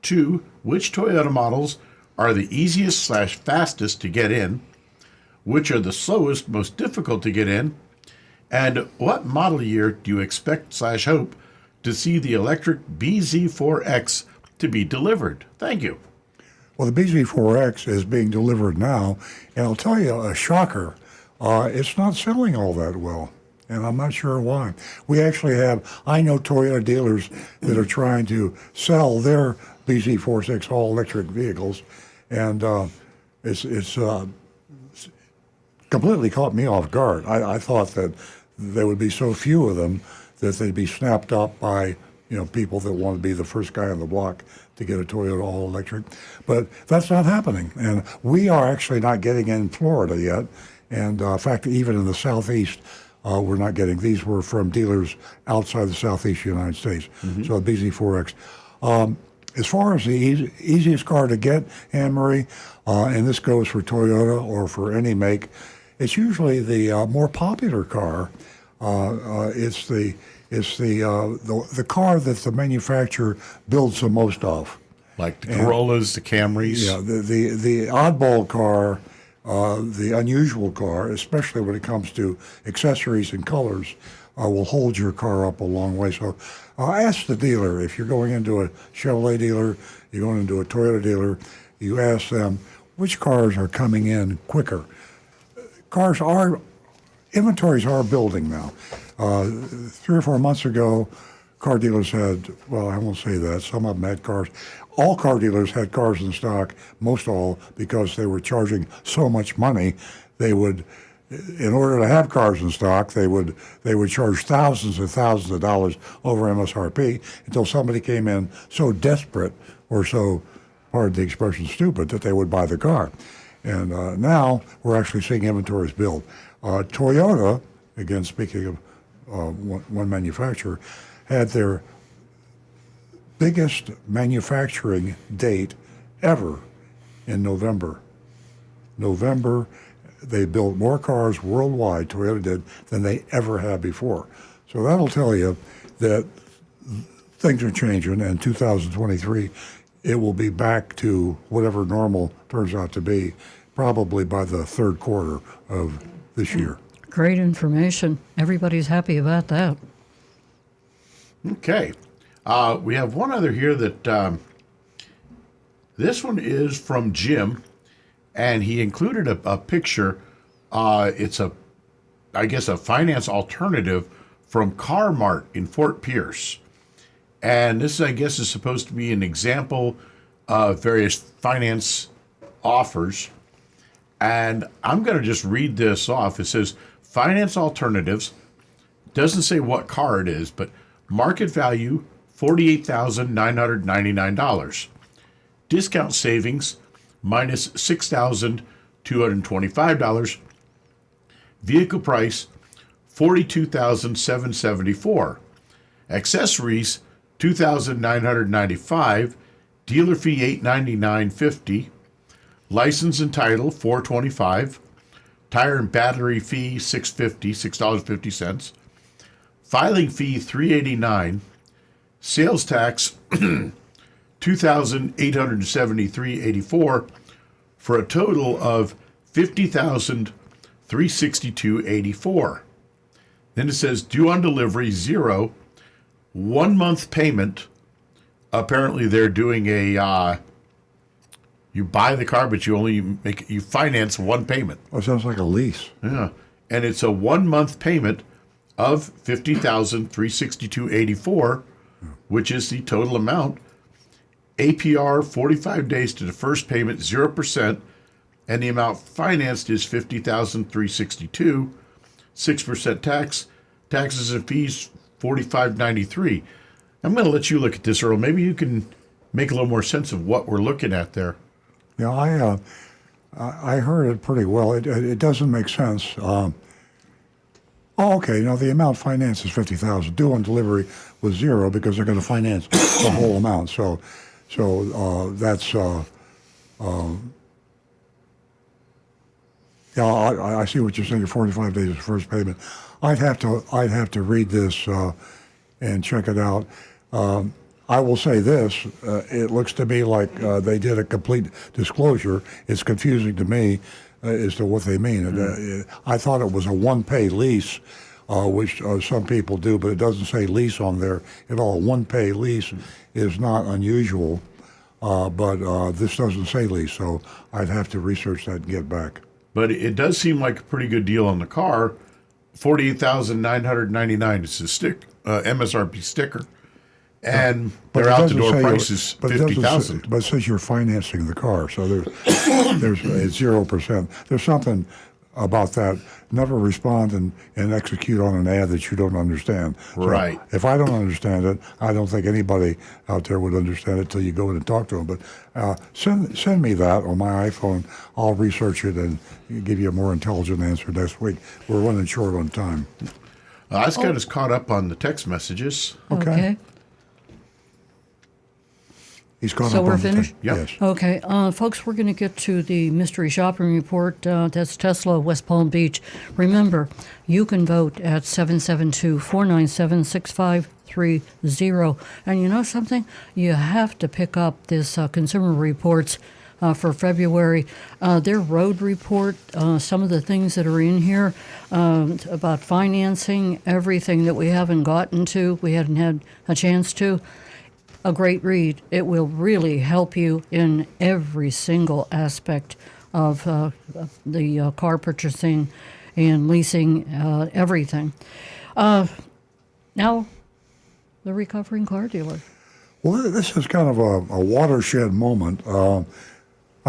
2, which Toyota models are the easiest/fastest to get in? Which are the slowest, most difficult to get in? And what model year do you expect/hope to see the electric BZ4X to be delivered? Thank you." Well, the BZ4X is being delivered now, and I'll tell you a shocker. it's not selling all that well. And I'm not sure why. We actually I know Toyota dealers that are trying to sell their BZ46 all-electric vehicles, and it's completely caught me off guard. I thought that there would be so few of them that they'd be snapped up by people that want to be the first guy on the block to get a Toyota all-electric. But that's not happening, and we are actually not getting in Florida yet. And in fact, even in the Southeast, we're not getting. These were from dealers outside the Southeast United States. So the BZ4X. As far as the easiest car to get, Anne-Marie, and this goes for Toyota or for any make, it's usually the more popular car. It's the car that the manufacturer builds the most of. Like the Corollas, the Camrys. Yeah, the oddball car, the unusual car, especially when it comes to accessories and colors, will hold your car up a long way. So ask the dealer. If you're going into a Chevrolet dealer, you're going into a Toyota dealer, you ask them which cars are coming in quicker. Inventories are building now. 3 or 4 months ago, car dealers had, well, I won't say that, some of them had cars. All car dealers had cars in stock, most all, because they were charging so much money. They would, in order to have cars in stock, they would charge thousands and thousands of dollars over MSRP until somebody came in so desperate or so, pardon the expression, stupid, that they would buy the car. And now we're actually seeing inventories build. Toyota, again, speaking of one manufacturer, had their biggest manufacturing date ever in November. They built more cars worldwide, Toyota did, than they ever have before. So that'll tell you that things are changing, and 2023, it will be back to whatever normal turns out to be, probably by the third quarter of this year. Great information. Everybody's happy about that. Okay. We have one other here that this one is from Jim, and he included a picture. It's I guess a finance alternative from CarMart in Fort Pierce. And this, I guess, is supposed to be an example of various finance offers. And I'm going to just read this off. It says, finance alternatives, doesn't say what car it is, but market value, $48,999. Discount savings, minus $6,225. Vehicle price, $42,774. Accessories, $2,995. Dealer fee, $899.50. License and title, $425. Tire and battery fee, $6.50. Filing fee, $389. Sales tax, $2,873.84, for a total of $50,362.84. Then it says due on delivery, 0, 1 month payment. Apparently, they're doing a you buy the car, but you finance one payment. Oh, sounds like a lease. Yeah, and it's a 1 month payment of $50,362.84, which is the total amount. APR 45 days to the first payment, 0%, and the amount financed is $50,362. 6% tax, taxes and fees $45.93. I'm going to let you look at this, Earl. Maybe you can make a little more sense of what we're looking at there. Yeah, I heard it pretty well. It doesn't make sense. Okay. Now the amount financed is $50,000. Due on delivery was 0 because they're going to finance the whole amount. So that's yeah. I see what you're saying. 45 days is first payment. I'd have to read this and check it out. I will say this, it looks to me like they did a complete disclosure. It's confusing to me as to what they mean. I thought it was a one-pay lease, which some people do, but it doesn't say lease on there at all. One-pay lease is not unusual, but this doesn't say lease, so I'd have to research that and get back. but it does seem like a pretty good deal on the car. $48,999 is the MSRP sticker, and their it out the doesn't door say price you- is but it doesn't say- $50,000. But it says you're financing the car, so there's it's 0%. There's something about that. Never respond and execute on an ad that you don't understand. So Right. if I don't understand it, I don't think anybody out there would understand it till you go in and talk to them. But send me that on my iPhone. I'll research it and give you a more intelligent answer next week. We're running short on time. That's got us caught up on the text messages. Okay. He's caught So up we're on the finished? Yep. Yes. Okay, folks, we're going to get to the mystery shopping report. That's Tesla, West Palm Beach. Remember, you can vote at 772-497-6530. And you know something? You have to pick up this Consumer Reports for February. Their road report, some of the things that are in here about financing, everything that we haven't gotten to, we hadn't had a chance to. A great read. It will really help you in every single aspect of the car purchasing and leasing, everything. Now, the recovering car dealer. Well, this is kind of a watershed moment. I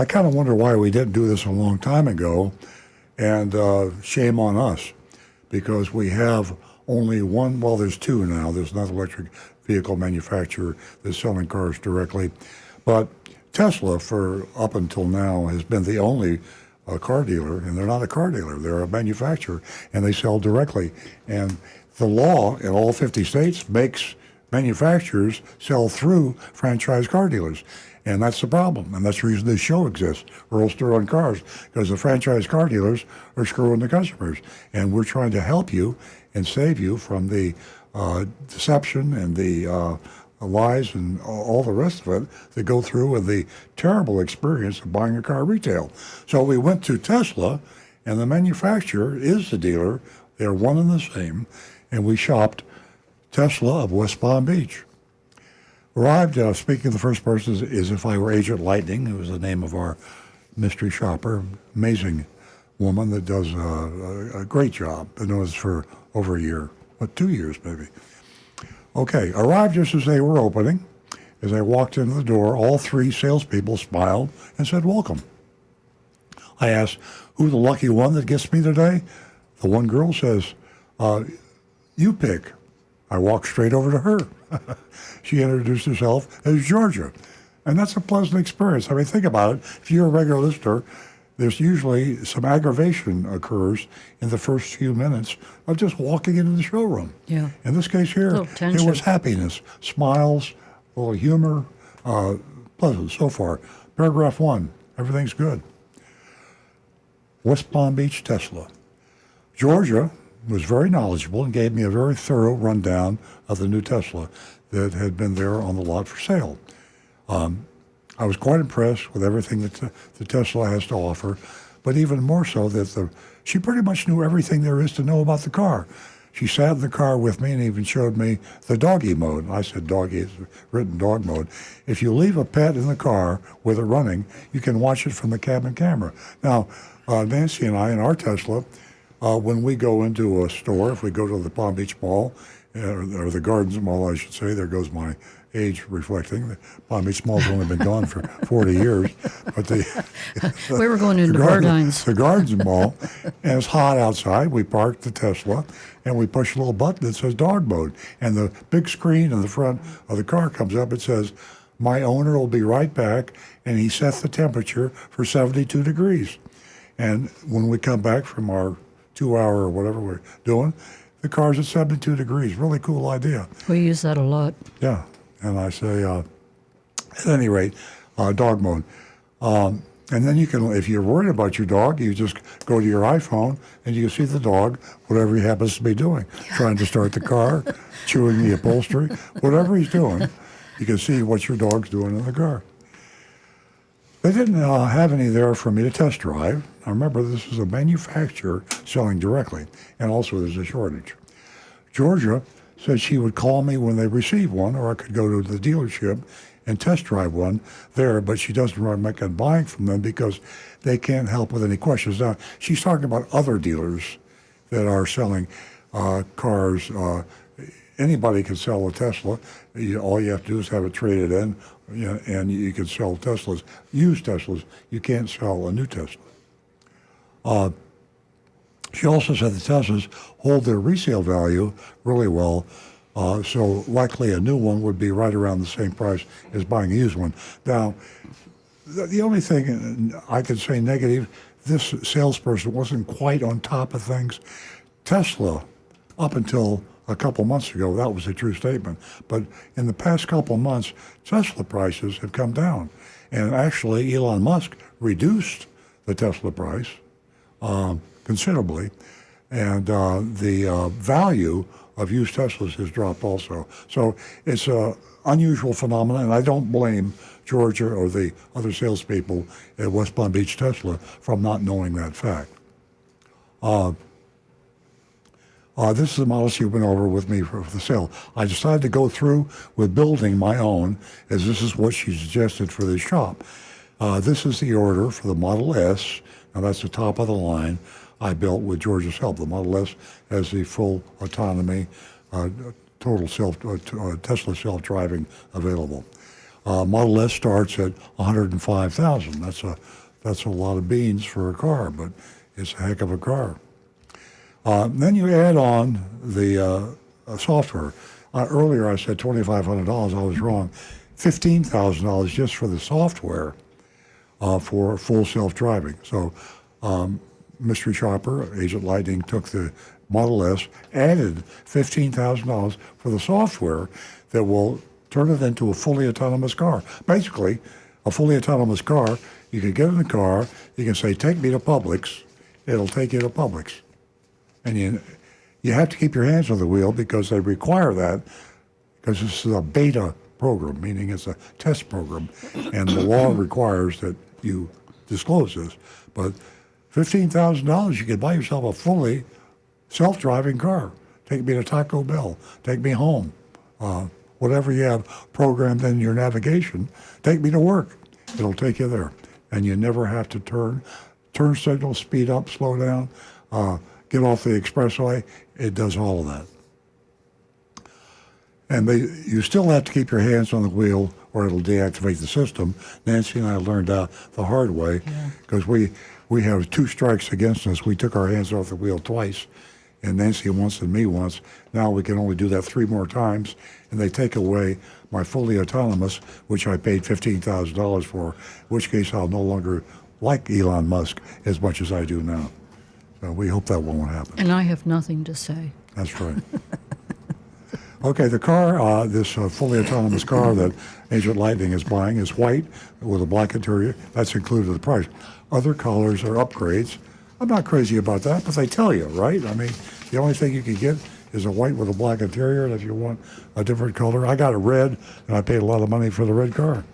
kind of wonder why we didn't do this a long time ago, and shame on us, because we have only one, well, there's two now. There's another electric vehicle manufacturer that's selling cars directly. But Tesla, for up until now, has been the only car dealer, and they're not a car dealer. They're a manufacturer, and they sell directly. And the law in all 50 states makes manufacturers sell through franchise car dealers. And that's the problem, and that's the reason this show exists, Earl on Cars, because the franchise car dealers are screwing the customers. And we're trying to help you and save you from the deception and the lies and all the rest of it that go through with the terrible experience of buying a car retail. So we went to Tesla, and the manufacturer is the dealer. They're one and the same, and we shopped Tesla of West Palm Beach. Arrived, speaking of the first person, is If I Were Agent Lightning, who was the name of our mystery shopper. Amazing woman that does a great job. Been doing this for over a year, 2 years maybe. Okay, arrived just as they were opening. As I walked into the door, all three salespeople smiled and said, "Welcome." I asked, "Who's the lucky one that gets me today?" The one girl says, "You pick." I walked straight over to her. She introduced herself as Georgia. And that's a pleasant experience. I mean, think about it. If you're a regular listener, there's usually some aggravation occurs in the first few minutes of just walking into the showroom. Yeah. In this case here, Little it tension. was happiness, smiles, a little humor, pleasant so far. Paragraph 1, everything's good. West Palm Beach, Tesla. Georgia was very knowledgeable and gave me a very thorough rundown of the new Tesla that had been there on the lot for sale. I was quite impressed with everything that the Tesla has to offer, but even more so that she pretty much knew everything there is to know about the car. She sat in the car with me and even showed me the doggy mode. I said doggy, it's written dog mode. If you leave a pet in the car with it running, you can watch it from the cabin camera. Now, Nancy and I in our Tesla, when we go into a store, if we go to the Palm Beach Mall, or the Gardens Mall, I should say, there goes my age reflecting. The Palm Beach Mall's only been gone for 40 years. But We were going into Bardines. The Gardens Mall, and it's hot outside. We parked the Tesla, and we push a little button that says dog mode. And the big screen in the front of the car comes up. It says, "My owner will be right back," and he set the temperature for 72 degrees. And when we come back from our 2-hour or whatever we're doing, the car's at 72 degrees. Really cool idea. We use that a lot. Yeah. And I say, at any rate, dog mode. And then you can, if you're worried about your dog, you just go to your iPhone and you can see the dog, whatever he happens to be doing. Trying to start the car, chewing the upholstery, whatever he's doing, you can see what your dog's doing in the car. They didn't have any there for me to test drive. Now remember, this is a manufacturer selling directly, and also there's a shortage. Georgia said she would call me when they receive one, or I could go to the dealership and test drive one there, but she doesn't recommend buying from them because they can't help with any questions. Now, she's talking about other dealers that are selling cars. Anybody can sell a Tesla. All you have to do is have it traded in, and you can sell Teslas, used Teslas. You can't sell a new Tesla. She also said the Teslas hold their resale value really well, so likely a new one would be right around the same price as buying a used one. Now, the only thing I could say negative, this salesperson wasn't quite on top of things. Tesla, up until a couple months ago, that was a true statement. But in the past couple months, Tesla prices have come down. And actually, Elon Musk reduced the Tesla price considerably. And the value of used Teslas has dropped also. So it's an unusual phenomenon, and I don't blame Georgia or the other salespeople at West Palm Beach Tesla from not knowing that fact. This is the model she went over with me for the sale. I decided to go through with building my own, as this is what she suggested for this shop. This is the order for the Model S. Now that's the top of the line I built with Georgia's help. The Model S has the full autonomy, total Tesla self-driving available. Model S starts at $105,000. That's a lot of beans for a car, but it's a heck of a car. Then you add on the software. Earlier I said $2,500. I was wrong. $15,000 just for the software for full self-driving. So Mystery Shopper, Agent Lightning, took the Model S, added $15,000 for the software that will turn it into a fully autonomous car. Basically, a fully autonomous car, you can get in the car, you can say, take me to Publix, it'll take you to Publix. And you have to keep your hands on the wheel because they require that, because this is a beta program, meaning it's a test program, and the law requires that you disclose this. But $15,000, you can buy yourself a fully self-driving car. Take me to Taco Bell, take me home, whatever you have programmed in your navigation, take me to work. It'll take you there. And you never have to turn signal, speed up, slow down, get off the expressway. It does all of that. And you still have to keep your hands on the wheel or it'll deactivate the system. Nancy and I learned out the hard way because we have 2 strikes against us. We took our hands off the wheel twice, and Nancy once and me once. Now we can only do that 3 more times, and they take away my fully autonomous, which I paid $15,000 for, in which case I'll no longer like Elon Musk as much as I do now. So we hope that won't happen. And I have nothing to say. That's right. Okay, the car, this fully autonomous car that Agent Lightning is buying is white with a black interior. That's included in the price. Other colors are upgrades. I'm not crazy about that, but they tell you, right? I mean, the only thing you can get is a white with a black interior, and if you want a different color, I got a red, and I paid a lot of money for the red car.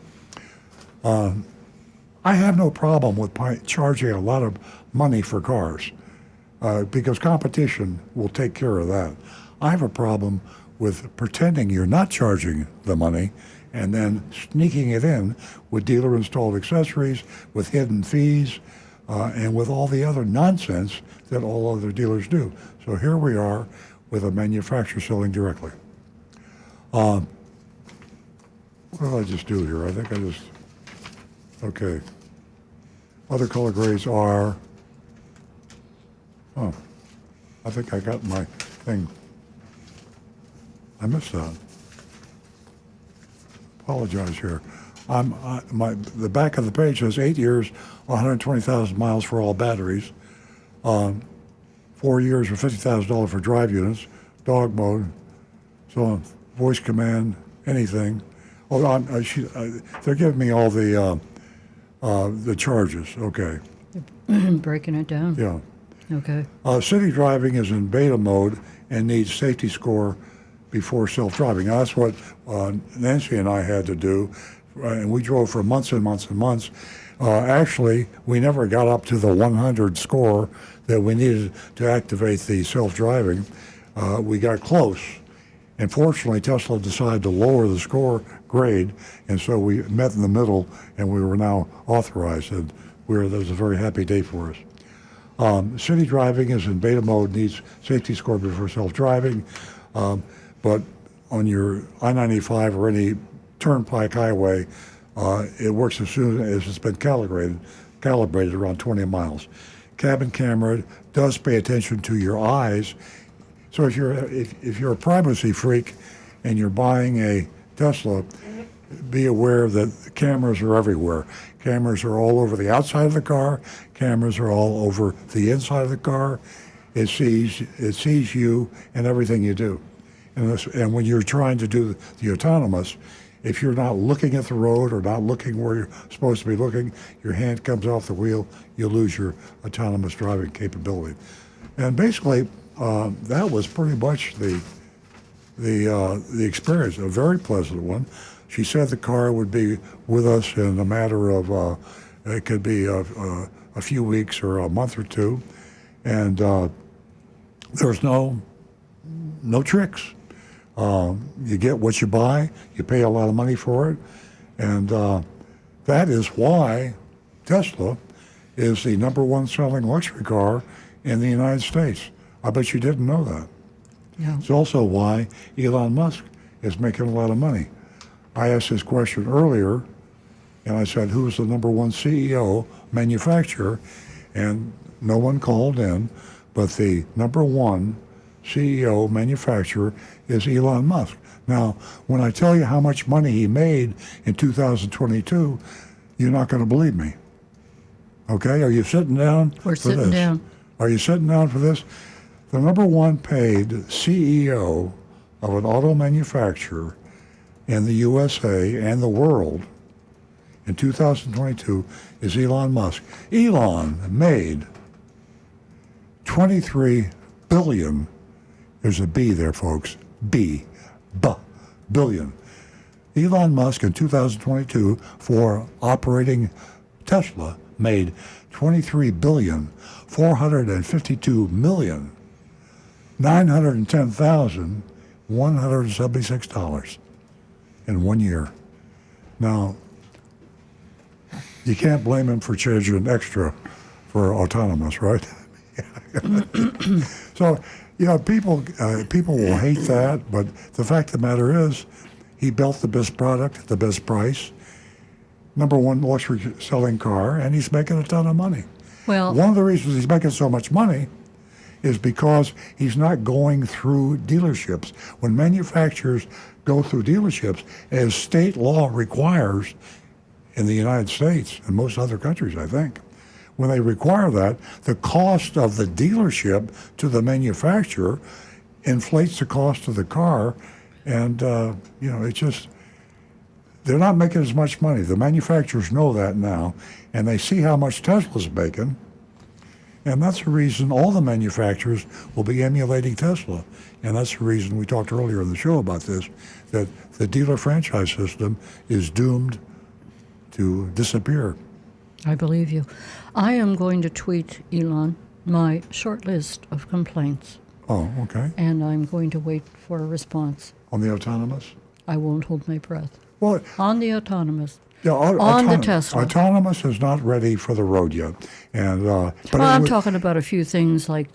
I have no problem with charging a lot of money for cars because competition will take care of that. I have a problem with pretending you're not charging the money and then sneaking it in with dealer-installed accessories, with hidden fees, and with all the other nonsense that all other dealers do. So here we are with a manufacturer selling directly. What did I just do here? I think I just... Okay. Other color grades are... Oh, I think I got my thing. I missed that. Apologize here. The back of the page says 8 years, 120,000 miles for all batteries, 4 years for $50,000 for drive units, dog mode, so on, voice command, anything. Oh, they're giving me all the charges. Okay. Breaking it down. Yeah. Okay. City driving is in beta mode and needs safety score before self-driving. Now, that's what Nancy and I had to do, and we drove for months and months and months. Actually, we never got up to the 100 score that we needed to activate the self-driving. We got close, And fortunately, Tesla decided to lower the score grade, and so we met in the middle, and we were now authorized, and that was a very happy day for us. City driving is in beta mode, needs safety score before self-driving, but on your I-95 or any turnpike highway, it works as soon as it's been calibrated around 20 miles. Cabin camera does pay attention to your eyes. So if you're a privacy freak and you're buying a Tesla, be aware that cameras are everywhere. Cameras are all over the outside of the car. Cameras are all over the inside of the car. It sees you and everything you do. And when you're trying to do the autonomous, if you're not looking at the road or not looking where you're supposed to be looking, your hand comes off the wheel, you lose your autonomous driving capability. And basically, that was pretty much the experience, a very pleasant one. She said the car would be with us in a matter of, it could be a few weeks or a month or two, and there's no tricks. You get what you buy, you pay a lot of money for it, and that is why Tesla is the #1 selling luxury car in the United States. I bet you didn't know that. Yeah. It's also why Elon Musk is making a lot of money. I asked this question earlier, and I said, who's the #1 CEO manufacturer? And no one called in, but the #1 CEO manufacturer is Elon Musk. Now, when I tell you how much money he made in 2022, you're not going to believe me. Okay? Are you sitting down We're for sitting this? down. Are you sitting down for this? The #1 paid CEO of an auto manufacturer in the USA and the world in 2022 is Elon Musk. Elon made 23 billion. There's a B there, folks. Billion. Elon Musk in 2022 for operating Tesla made $23,452,910,176 in 1 year. Now, you can't blame him for charging extra for autonomous, right? So, people will hate that, but the fact of the matter is, he built the best product at the best price, #1 luxury selling car, and he's making a ton of money. Well, One of the reasons he's making so much money is because he's not going through dealerships. When manufacturers go through dealerships, as state law requires in the United States and most other countries, I think, when they require that, the cost of the dealership to the manufacturer inflates the cost of the car, and it's just, they're not making as much money. The manufacturers know that now, and they see how much Tesla's making, and that's the reason all the manufacturers will be emulating Tesla. And that's the reason we talked earlier in the show about this, that the dealer franchise system is doomed to disappear. I believe you. I am going to tweet Elon my short list of complaints, Oh, okay. and I'm going to wait for a response. On the autonomous? I won't hold my breath. Well, On the autonomous. yeah, On the Tesla. Autonomous is not ready for the road yet. And but Well, I'm it would- talking about a few things like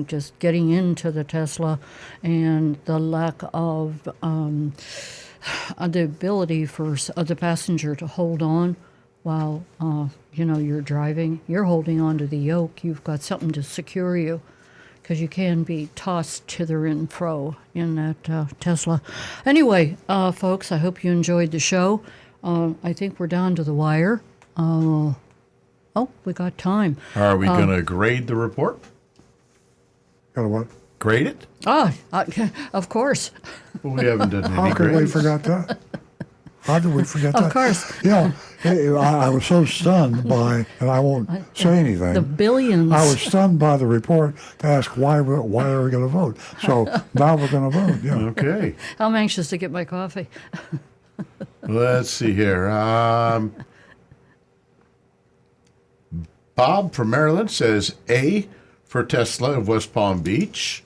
just getting into the Tesla and the lack of the ability for the passenger to hold on while, you're driving. You're holding on to the yoke. You've got something to secure you because you can be tossed hither and fro in that Tesla. Anyway, folks, I hope you enjoyed the show. I think we're down to the wire. We got time. Are we going to grade the report? Gotta what? Grade it? Of course. Well, we haven't done any How could we grades. forget that? How did we forget that? Of course. I was so stunned by, and I won't say anything. The billions. I was stunned by the report to ask why are we going to vote. So now we're going to vote. Yeah. Okay. I'm anxious to get my coffee. Let's see here. Bob from Maryland says A for Tesla of West Palm Beach.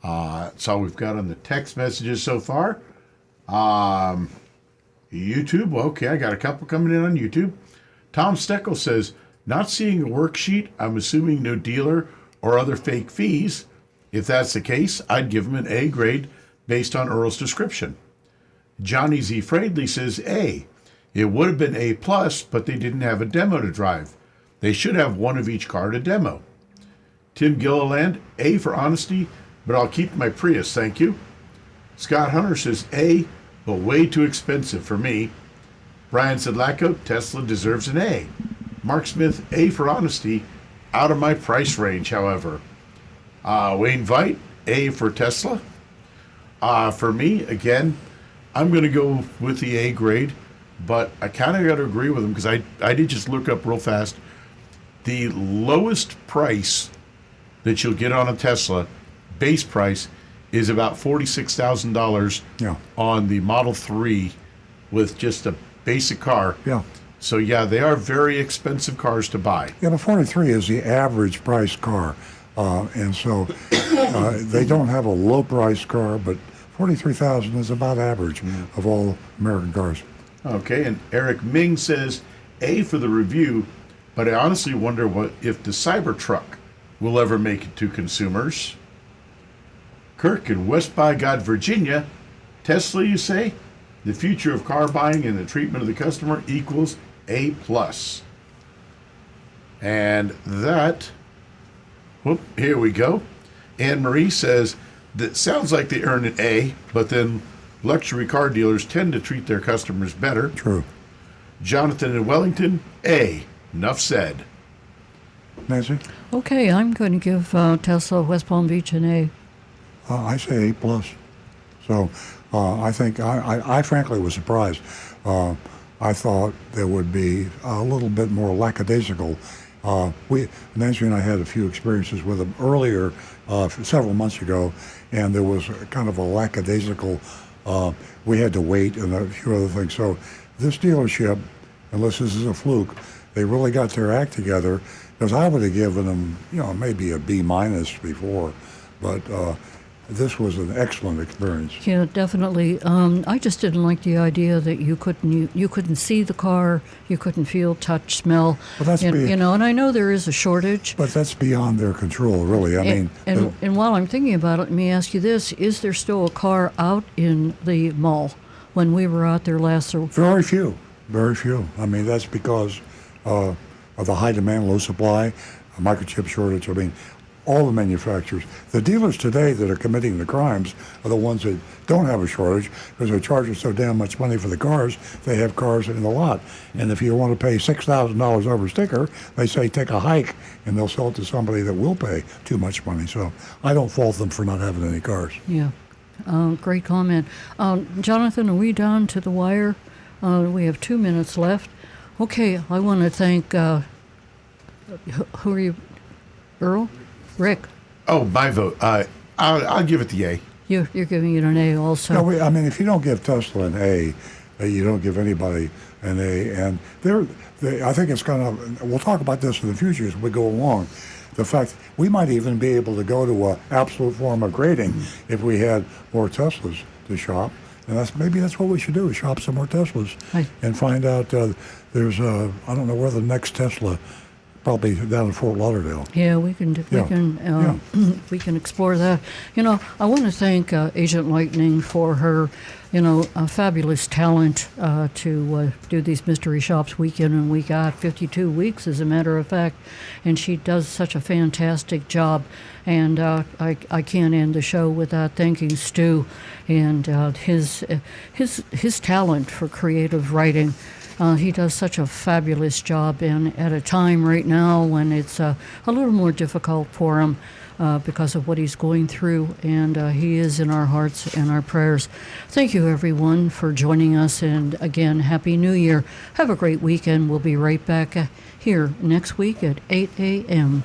That's all we've got on the text messages so far. YouTube, okay, I got a couple coming in on YouTube. Tom Steckel says, not seeing a worksheet, I'm assuming no dealer or other fake fees. If that's the case, I'd give him an A grade based on Earl's description. Johnny Z. Fradley says A. It would have been A+, but they didn't have a demo to drive. They should have one of each car to demo. Tim Gilliland, A for honesty, but I'll keep my Prius, thank you. Scott Hunter says A, but way too expensive for me. Brian Sedlacko, Tesla deserves an A. Mark Smith, A for honesty, out of my price range, however. Wayne Veit, A for Tesla. For me, again, I'm going to go with the A grade, but I kind of got to agree with him because I did just look up real fast. The lowest price that you'll get on a Tesla, base price, is about $46,000 on the Model 3 with just a basic car. Yeah. So, yeah, they are very expensive cars to buy. Yeah, but 43 is the average price car. And so they don't have a low price car, but 43,000 is about average of all American cars. Okay, and Eric Ming says, A for the review, but I honestly wonder what if the Cybertruck will ever make it to consumers. Kirk in West by God, Virginia, Tesla, you say? The future of car buying and the treatment of the customer equals A+. And that, whoop, here we go. Anne Marie says, that sounds like they earn an A, but then luxury car dealers tend to treat their customers better. True. Jonathan in Wellington, A. Enough said. Nancy? Okay, I'm going to give Tesla West Palm Beach an A. I say A+. So I think I frankly was surprised. I thought there would be a little bit more lackadaisical. Nancy and I had a few experiences with them earlier, several months ago, and there was kind of a lackadaisical, we had to wait and a few other things. So this dealership, unless this is a fluke, they really got their act together, because I would have given them, maybe a B- before, but this was an excellent experience. Yeah, definitely. I just didn't like the idea that you couldn't see the car, you couldn't feel, touch, smell. Well, that's and I know there is a shortage. But that's beyond their control, really. And while I'm thinking about it, let me ask you this: is there still a car out in the mall when we were out there last? Very few. I mean, that's because of the high demand, low supply, a microchip shortage. I mean, all the manufacturers. The dealers today that are committing the crimes are the ones that don't have a shortage because they're charging so damn much money for the cars, they have cars in the lot. And if you want to pay $6,000 over sticker, they say take a hike, and they'll sell it to somebody that will pay too much money. So I don't fault them for not having any cars. Yeah. Great comment. Jonathan, are we down to the wire? We have 2 minutes left. Okay, I want to thank, who are you, Earl? Rick. Oh, my vote. I'll give it the A. You're giving it an A also. No, I mean, if you don't give Tesla an A, you don't give anybody an A. And I think it's going to, we'll talk about this in the future as we go along. The fact we might even be able to go to an absolute form of grading if we had more Teslas to shop. And maybe that's what we should do, is shop some more Teslas and find out there's I don't know where the next Tesla, probably down in Fort Lauderdale. Yeah, we can we can explore that. I want to thank Agent Lightning for her, a fabulous talent to do these mystery shops week in and week out, 52 weeks as a matter of fact, and she does such a fantastic job. And I can't end the show without thanking Stu and his talent for creative writing. He does such a fabulous job, and at a time right now when it's a little more difficult for him because of what he's going through, and he is in our hearts and our prayers. Thank you, everyone, for joining us, and again, Happy New Year. Have a great weekend. We'll be right back here next week at 8 a.m.